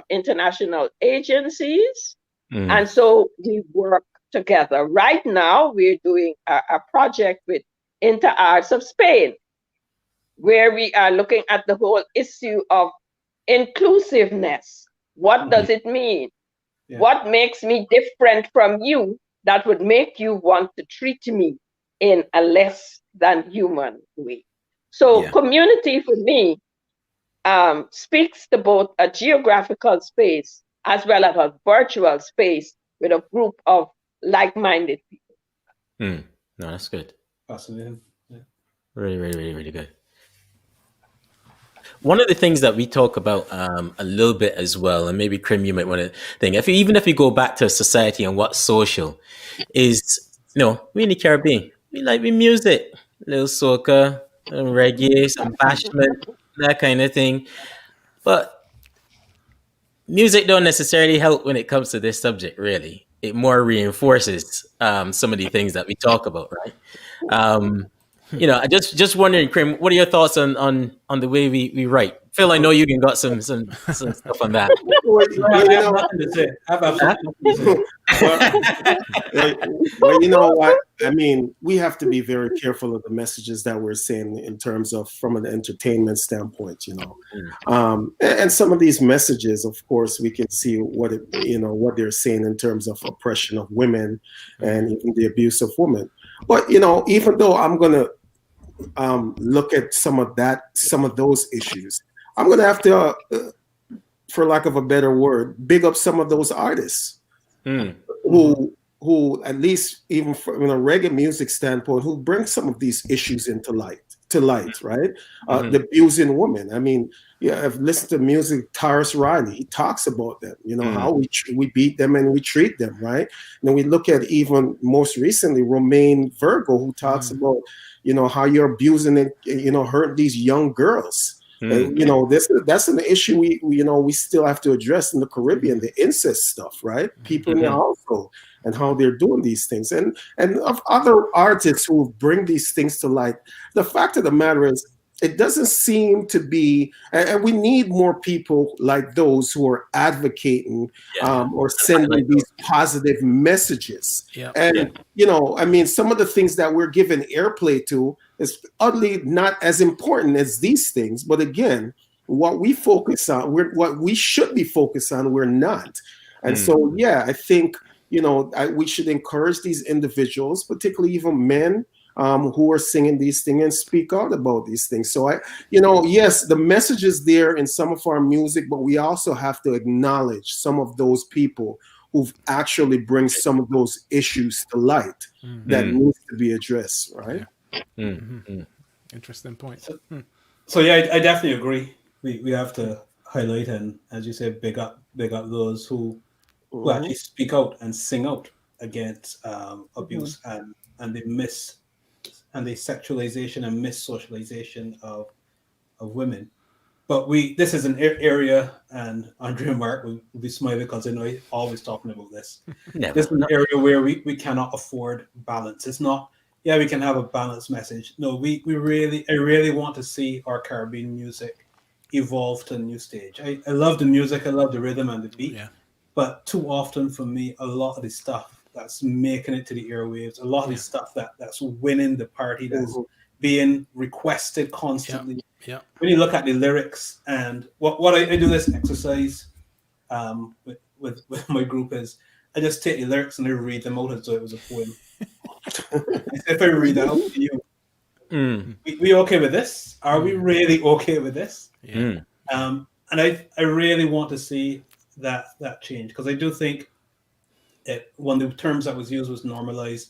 international agencies. And so we work together. Right now, we're doing a project with Inter Arts of Spain, where we are looking at the whole issue of inclusiveness. What does it mean? Yeah. What makes me different from you that would make you want to treat me in a less than human way? So community for me speaks to both a geographical space as well as a virtual space with a group of like-minded people. No, that's good. Fascinating. Yeah. Really, really, really, really good. One of the things that we talk about a little bit as well, and maybe Krim, you might want to think, even if we go back to society and what's social, is, we in the Caribbean, we like music, a little soca, reggae, some bashment, that kind of thing. But music don't necessarily help when it comes to this subject, really. It more reinforces some of the things that we talk about, right? I just wondering, Krim, what are your thoughts on the way we write? Phil, I know you can got some stuff on that. Well, you know what? I mean, we have to be very careful of the messages that we're saying in terms of from an entertainment standpoint, and some of these messages, of course, we can see what they're saying in terms of oppression of women and even the abuse of women. But even though I'm gonna look at some of those issues, I'm going to have to, for lack of a better word, big up some of those artists who at least even from a reggae music standpoint, who bring some of these issues to light, right? The abusing women. I mean, I've listened to music, Tyrus Riley, he talks about them, how we beat them and we treat them, right? And then we look at even most recently, Romaine Virgo, who talks about, how you're abusing and, hurt these young girls. You know, that's an issue we still have to address in the Caribbean, the incest stuff, right? People in the household and how they're doing these things, and of other artists who bring these things to light. The fact of the matter is, it doesn't seem to be, and we need more people like those who are advocating or sending these positive messages. Yeah. And you know, I mean, some of the things that we're given airplay to is utterly not as important as these things. But again, what we focus on, what we should be focused on, we're not. And so, yeah, I think, you know, we should encourage these individuals, particularly even men, who are singing these things and speak out about these things. So you know, yes, the message is there in some of our music, but we also have to acknowledge some of those people who've actually bring some of those issues to light that needs to be addressed, right? Interesting point. So yeah, I definitely agree. We have to highlight and, as you said, big up those who actually speak out and sing out against abuse and the sexualization and mis-socialization of women. But this is an area, and Andre and Mark will be smiling because I know he's always talking about this. This is an area where we cannot afford balance. It's not, yeah, we can have a balanced message. No, I really want to see our Caribbean music evolve to a new stage. I love the music, I love the rhythm and the beat, but too often for me, a lot of the stuff that's making it to the airwaves, a lot of the stuff that's winning the party, that's being requested constantly. When you look at the lyrics, and what I do this exercise with my group is I just take the lyrics and I read them out as though it was a poem. If I read that out to you, we okay with this? Are we really okay with this? And I really want to see that change, because I do think one of the terms that was used was normalized.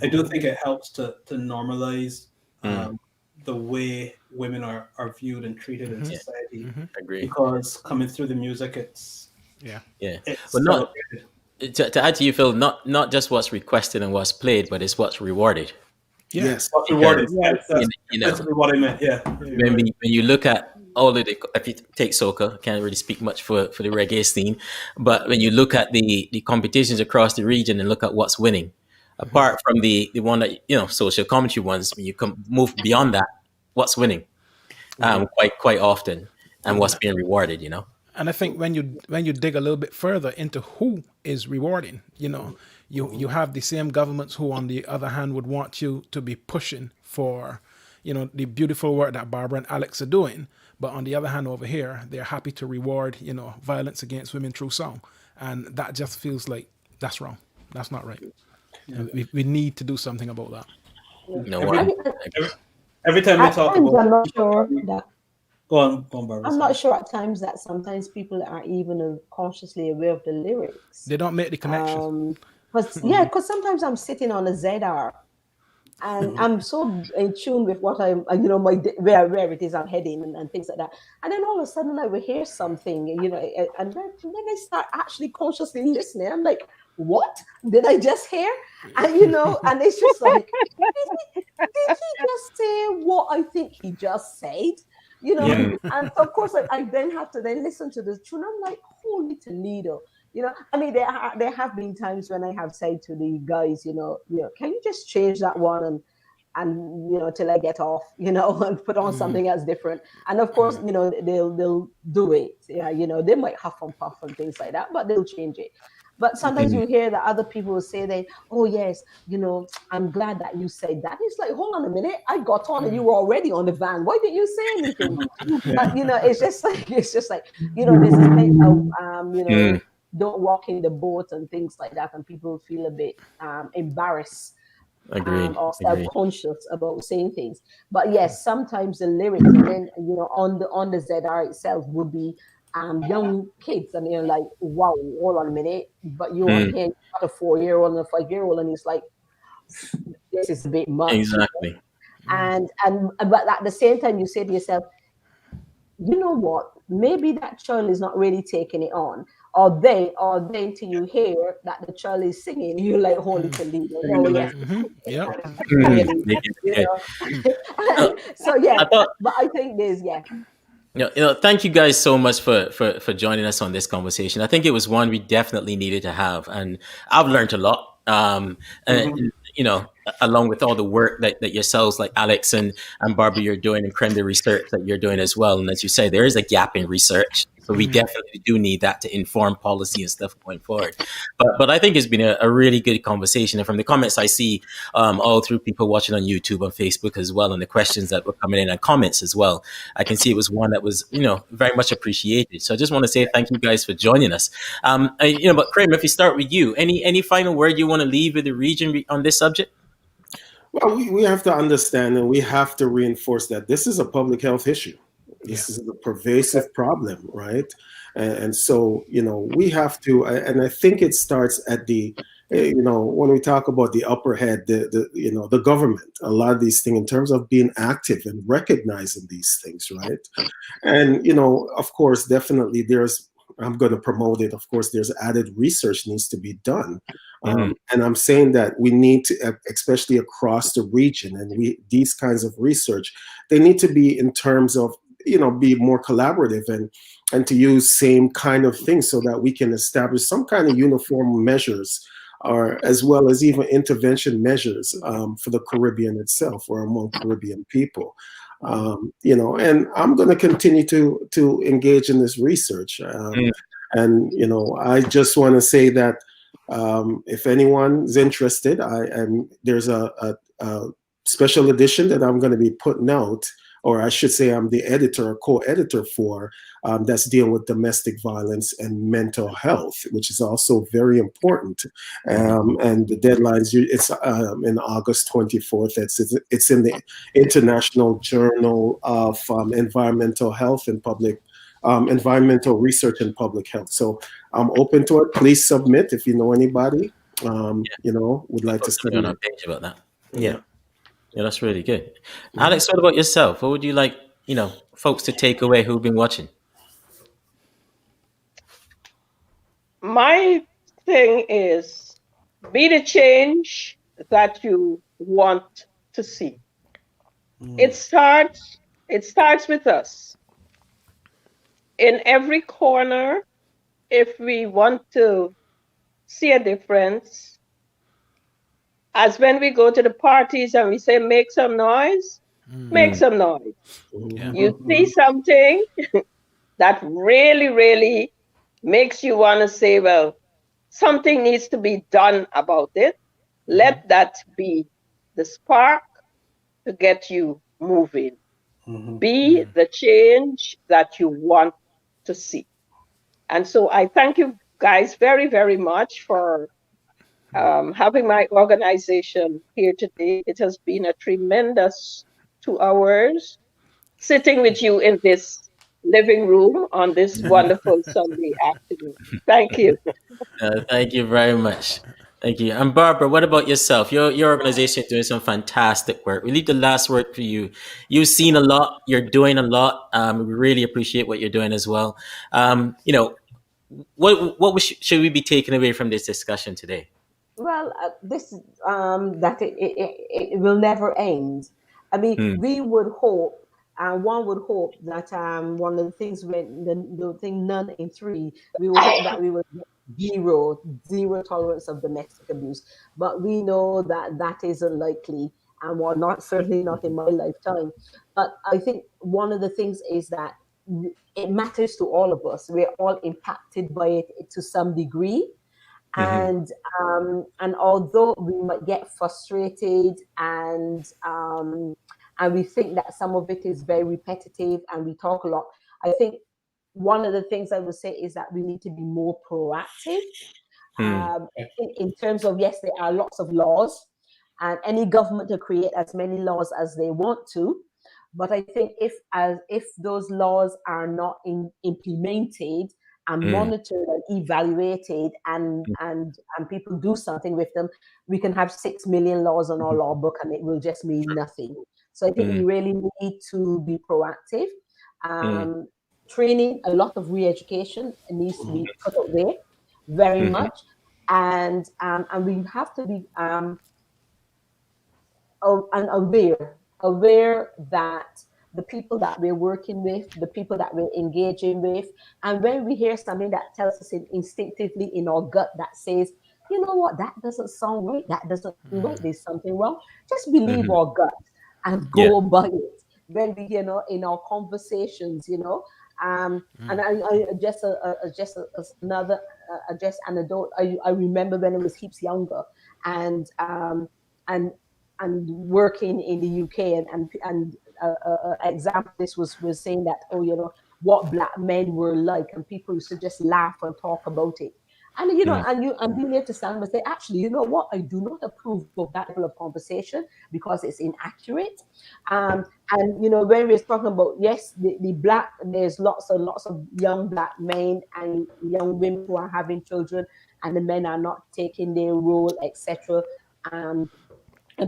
I do think it helps to normalize the way women are viewed and treated in society. Agree. Because coming through the music, it's but not to add to you, Phil. Not just what's requested and what's played, but it's what's rewarded. Yes, what's rewarded. That's you know, what I meant. Yeah. When you look at all of the, if you take soca, I can't really speak much for the reggae scene, but when you look at the competitions across the region and look at what's winning, apart from the one that, you know, social commentary ones, when you move beyond that, what's winning quite often, and what's being rewarded, you know. And I think when you dig a little bit further into who is rewarding, you know, you have the same governments who, on the other hand, would want you to be pushing for, you know, the beautiful work that Barbara and Alex are doing. But on the other hand, over here, they're happy to reward, you know, violence against women through song. And that just feels like that's wrong. That's not right. We need to do something about that. Every time we talk about, I'm not sure that. Go on, Barbara. I'm not sure at times that sometimes people are even consciously aware of the lyrics. They don't make the connection. Because sometimes I'm sitting on a ZR and I'm so in tune with what I'm, you know, where it is I'm heading and things like that. And then all of a sudden I will hear something, you know, and then I start actually consciously listening. I'm like, what did I just hear? And, you know, and it's just like, did he just say what I think he just said? You know, and of course I then have to listen to the tune. I'm like, holy Toledo. You know, I mean, there have been times when I have said to the guys, you know, can you just change that one and you know, till I get off, you know, and put on something else different. And of course, you know, they'll do it. Yeah, you know, they might huff and puff and things like that, but they'll change it. But sometimes you hear that other people will say oh yes, you know, I'm glad that you said that. It's like, hold on a minute, I got on and you were already on the van. Why didn't you say anything? But you know, it's just like, you know, there's this thing of you know, don't walk in the boat and things like that, and people feel a bit embarrassed or self-conscious about saying things. But yes, sometimes the lyrics, and then, you know, on the ZR itself would be young kids, and you're like, wow, hold on a minute, but you're hearing a 4-year-old and a 5-year-old, and it's like, this is a bit much. Exactly. And but at the same time, you say to yourself, you know what, maybe that child is not really taking it on, or then till you hear that the child is singing, you're like, holy Toledo. So yeah, but I think there's Thank you guys so much for joining us on this conversation. I think it was one we definitely needed to have, and I've learned a lot. And, Mhm. along with all the work that yourselves, like Alex and Barbara, you're doing, and Krem, the research that you're doing as well. And as you say, there is a gap in research, so we definitely do need that to inform policy and stuff going forward. But I think it's been a really good conversation, and from the comments I see all through people watching on YouTube, on Facebook as well, and the questions that were coming in and comments as well, I can see it was one that was, very much appreciated. So I just want to say thank you guys for joining us. But Kramer, if we start with you, any final word you want to leave with the region on this subject? Well, we have to understand and we have to reinforce that this is a public health issue. Yeah. This is a pervasive problem, right? And so, we have to, and I think it starts at when we talk about the upper head, the government, a lot of these things in terms of being active and recognizing these things, right? And, of course, definitely I'm going to promote it. Of course, there's added research needs to be done. And I'm saying that we need to, especially across the region, and these kinds of research, they need to be in terms of, be more collaborative and to use same kind of things so that we can establish some kind of uniform measures or as well as even intervention measures for the Caribbean itself or among Caribbean people. And I'm going to continue to engage in this research. And I just want to say that if anyone's interested, there's a special edition that I'm going to be putting out, or I should say I'm the editor or co-editor for, that's dealing with domestic violence and mental health, which is also very important. And the deadlines, it's in August 24th. It's in the International Journal of Environmental Health and Public Environmental Research and Public Health. So I'm open to it. Please submit if you know anybody, would like to Put on our submit. page about that. Yeah. Yeah, that's really good. Alex, what about yourself? What would you like, folks to take away who've been watching? My thing is be the change that you want to see. It starts with us. In every corner, if we want to see a difference, as when we go to the parties and we say make some noise, make some noise. You see something that really, really makes you want to say, well, something needs to be done about it. Let that be the spark to get you moving. Be the change that you want to see. And so I thank you guys very, very much for having my organization here today. It has been a tremendous 2 hours sitting with you in this living room on this wonderful Sunday afternoon. Thank you. Thank you very much. Thank you. And Barbara, what about yourself? Your organization is doing some fantastic work. We leave the last word for you. You've seen a lot. You're doing a lot. We really appreciate what you're doing as well. Should we be taking away from this discussion today? Well, this that it will never end. I mean, we would hope, one would hope that one of the things when the thing none in three, we would hope that we would get zero tolerance of domestic abuse. But we know that that is unlikely, and well, not certainly not in my lifetime. But I think one of the things is that it matters to all of us. We're all impacted by it to some degree. And although we might get frustrated and we think that some of it is very repetitive and we talk a lot, I think one of the things I would say is that we need to be more proactive. In terms of, yes, there are lots of laws, and any government to create as many laws as they want to. But I think if those laws are not implemented and monitored and evaluated and people do something with them, we can have 6 million laws on our law book and it will just mean nothing. So I think we really need to be proactive. Training, a lot of re-education needs to be put out there very much. And we have to be aware that the people that we're working with, the people that we're engaging with. And when we hear something that tells us instinctively in our gut that says, you know what, that doesn't sound right, that doesn't feel right, there's something wrong, just believe our gut and Yeah. go by it. When we, in our conversations, and I just another just anecdote. I remember when I was heaps younger, and and and working in the UK, and example, this was saying that, oh, what black men were like, and people used to just laugh and talk about it. And and being able to stand and say, actually, you know what, I do not approve of that level of conversation because it's inaccurate. And when we're talking about, yes, the black, there's lots of young black men and young women who are having children, and the men are not taking their role, etc. And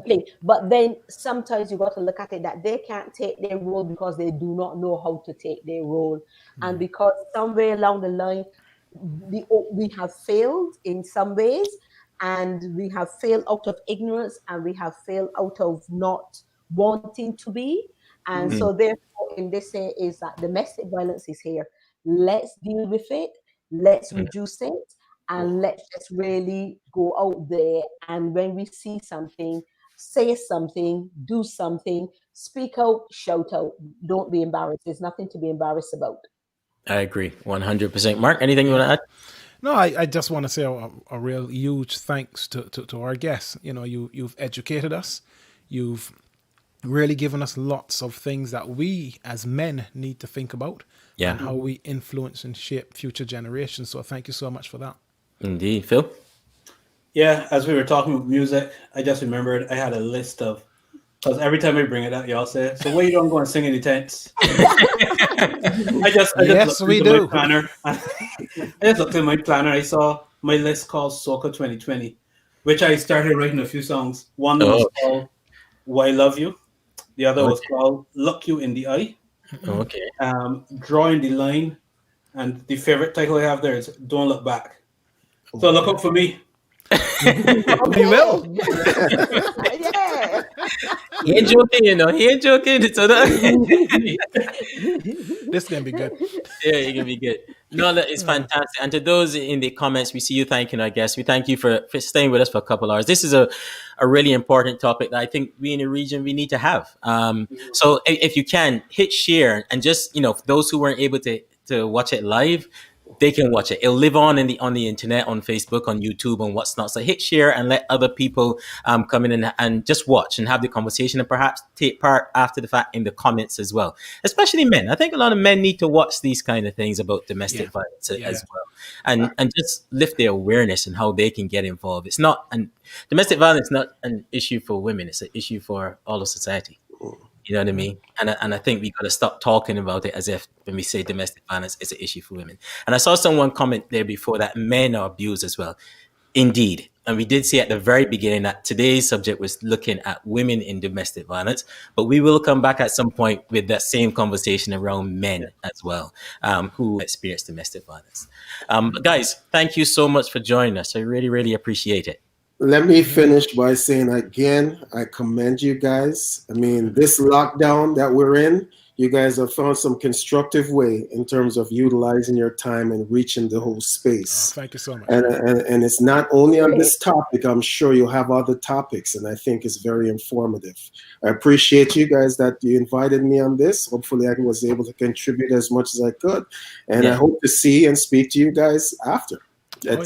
play. But then sometimes you got to look at it that they can't take their role because they do not know how to take their role, and because somewhere along the line we have failed in some ways, and we have failed out of ignorance, and we have failed out of not wanting to be. And so therefore in this say is that domestic violence is here. Let's deal with it, let's reduce it, and let's just really go out there, and when we see something, say something, do something, speak out, shout out. Don't be embarrassed. There's nothing to be embarrassed about. I agree 100%. Mark, anything you want to add? No, I just want to say a real huge thanks to our guests. You've educated us. You've really given us lots of things that we as men need to think about, and how we influence and shape future generations. So thank you so much for that. Indeed. Phil? Yeah, as we were talking about music, I just remembered I had a list of, because every time we bring it up, y'all say, so why you don't go and sing in the tents? I just Yes, we into do. my planner. I just looked in my planner. I saw my list called Soca 2020, which I started writing a few songs. One was called Why Love You. The other was called Look You in the Eye. Okay. Drawing the Line. And the favorite title I have there is Don't Look Back. So look up for me. We will. Yeah. He ain't joking, He ain't joking. So This is gonna be good. yeah, it can be good. No, that is fantastic. And to those in the comments, we see you thanking our guests. We thank you for staying with us for a couple hours. This is a really important topic that I think we in the region, we need to have. So if you can, hit share, and just, for those who weren't able to watch it live, they can watch it. It'll live on on the internet, on Facebook, on YouTube, and what's not. So hit share and let other people come in and just watch and have the conversation, and perhaps take part after the fact in the comments as well. Especially men. I think a lot of men need to watch these kind of things about domestic violence as well, and just lift their awareness and how they can get involved. It's not domestic violence is not an issue for women. It's an issue for all of society. You know what I mean? And I think we got to stop talking about it as if when we say domestic violence, it's an issue for women. And I saw someone comment there before that men are abused as well. Indeed. And we did see at the very beginning that today's subject was looking at women in domestic violence, but we will come back at some point with that same conversation around men as well, who experience domestic violence. But guys, thank you so much for joining us. I really, really appreciate it. Let me finish by saying again, I commend you guys. I mean, this lockdown that we're in, you guys have found some constructive way in terms of utilizing your time and reaching the whole space. Thank you so much. And it's not only on this topic, I'm sure you'll have other topics, and I think it's very informative. I appreciate you guys that you invited me on this. Hopefully I was able to contribute as much as I could. And I hope to see and speak to you guys after. That'd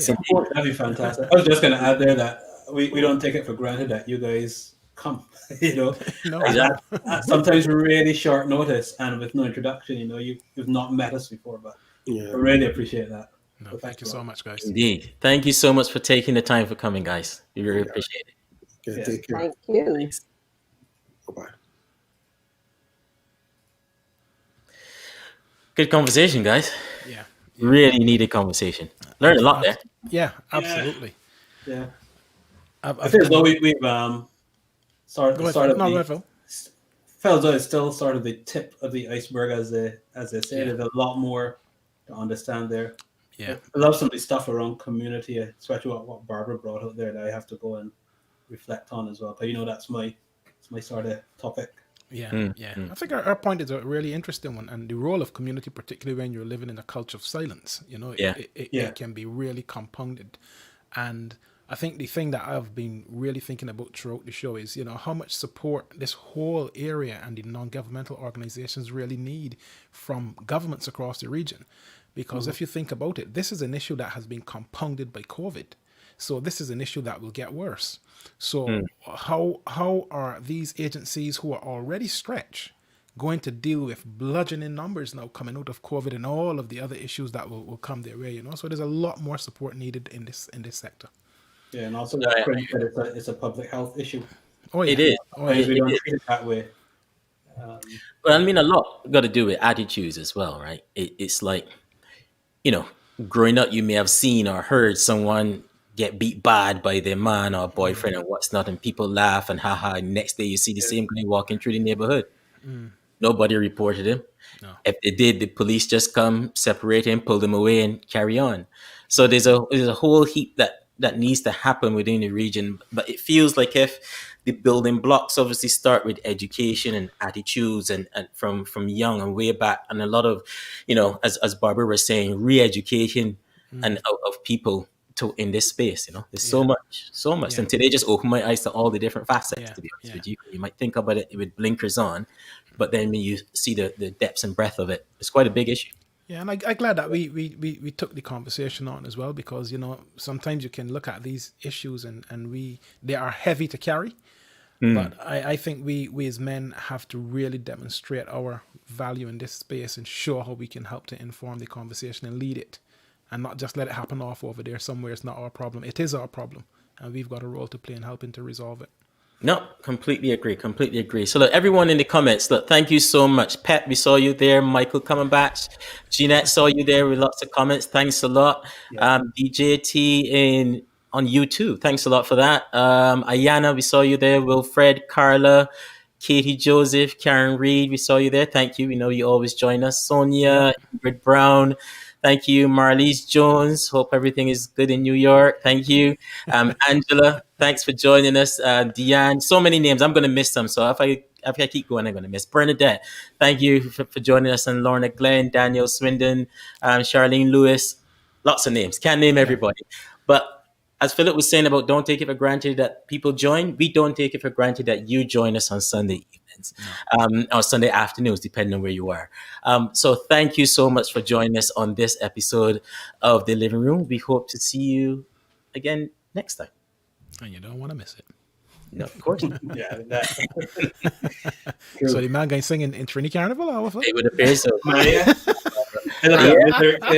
be fantastic. I was just going to add there that we don't take it for granted that you guys come, No. At sometimes really short notice and with no introduction, you've not met us before, but I really appreciate that. No, so thank you so much, guys. Indeed. Thank you so much for taking the time for coming, guys. We really appreciate it. Okay, take care. Thank you. Thanks. Bye-bye. Good conversation, guys. Yeah. Really needed conversation. Learned a lot there. Yeah, absolutely. Yeah. I feel as though we've felt as though it's still sort of the tip of the iceberg, as they say. There's a lot more to understand there. Yeah. I love some of the stuff around community, especially what Barbara brought out there, that I have to go and reflect on as well. Because that's my sort of topic. Yeah, yeah. I think our point is a really interesting one, and the role of community, particularly when you're living in a culture of silence, you know, Yeah. it can be really compounded. And I think the thing that I've been really thinking about throughout the show is, you know, how much support this whole area and the non-governmental organizations really need from governments across the region. Because if you think about it, this is an issue that has been compounded by COVID. So this is an issue that will get worse. So how are these agencies who are already stretched going to deal with bludgeoning numbers now coming out of COVID and all of the other issues that will come their way, you know? So there's a lot more support needed in this sector. Yeah, and also like Craig said, it's a public health issue. Oh yeah. It is. Oh, Sometimes yeah. we don't treat it that way. But I mean, a lot got to do with attitudes as well, right? It's like, you know, growing up, you may have seen or heard someone get beat bad by their man or boyfriend and what's not, and people laugh and haha. Next day, you see the same guy walking through the neighborhood. Nobody reported him. No. If they did, the police just come, separate him, pull them away, and carry on. So there's a whole heap that needs to happen within the region. But it feels like if the building blocks obviously start with education and attitudes and from young and way back, and a lot of, you know, as Barbara was saying, re-education and of people to in this space, you know, there's so much. Yeah. And today just opened my eyes to all the different facets, Yeah. to be honest Yeah. with you. You might think about it with blinkers on, but then when you see the depths and breadth of it, it's quite a big issue. Yeah, and I'm glad that we took the conversation on as well, because, you know, sometimes you can look at these issues and they are heavy to carry. But I think we as men have to really demonstrate our value in this space and show how we can help to inform the conversation and lead it, and not just let it happen off over there somewhere. It's not our problem. It is our problem, and we've got a role to play in helping to resolve it. No, completely agree. So look, everyone in the comments, look, thank you so much. Pet, we saw you there. Michael coming back. Jeanette saw you there with lots of comments. Thanks a lot. DJT on YouTube. Thanks a lot for that. Ayana, we saw you there. Wilfred, Carla, Katie Joseph, Karen Reed, we saw you there. Thank you. We know you always join us. Sonia, Ingrid Brown. Thank you. Marlise Jones. Hope everything is good in New York. Thank you. Angela, thanks for joining us. Deanne, so many names. I'm going to miss them. So if I keep going, I'm going to miss. Bernadette, thank you for joining us. And Lorna Glenn, Daniel Swindon, Charlene Lewis. Lots of names. Can't name everybody. But as Philip was saying about don't take it for granted that people join, we don't take it for granted that you join us on Sunday evenings or Sunday afternoons, depending on where you are. So thank you so much for joining us on this episode of The Living Room. We hope to see you again next time. And you don't want to miss it. No, of course not. Yeah, that. So the man going singing in Trinity Carnival or what? It would appear so. Yeah.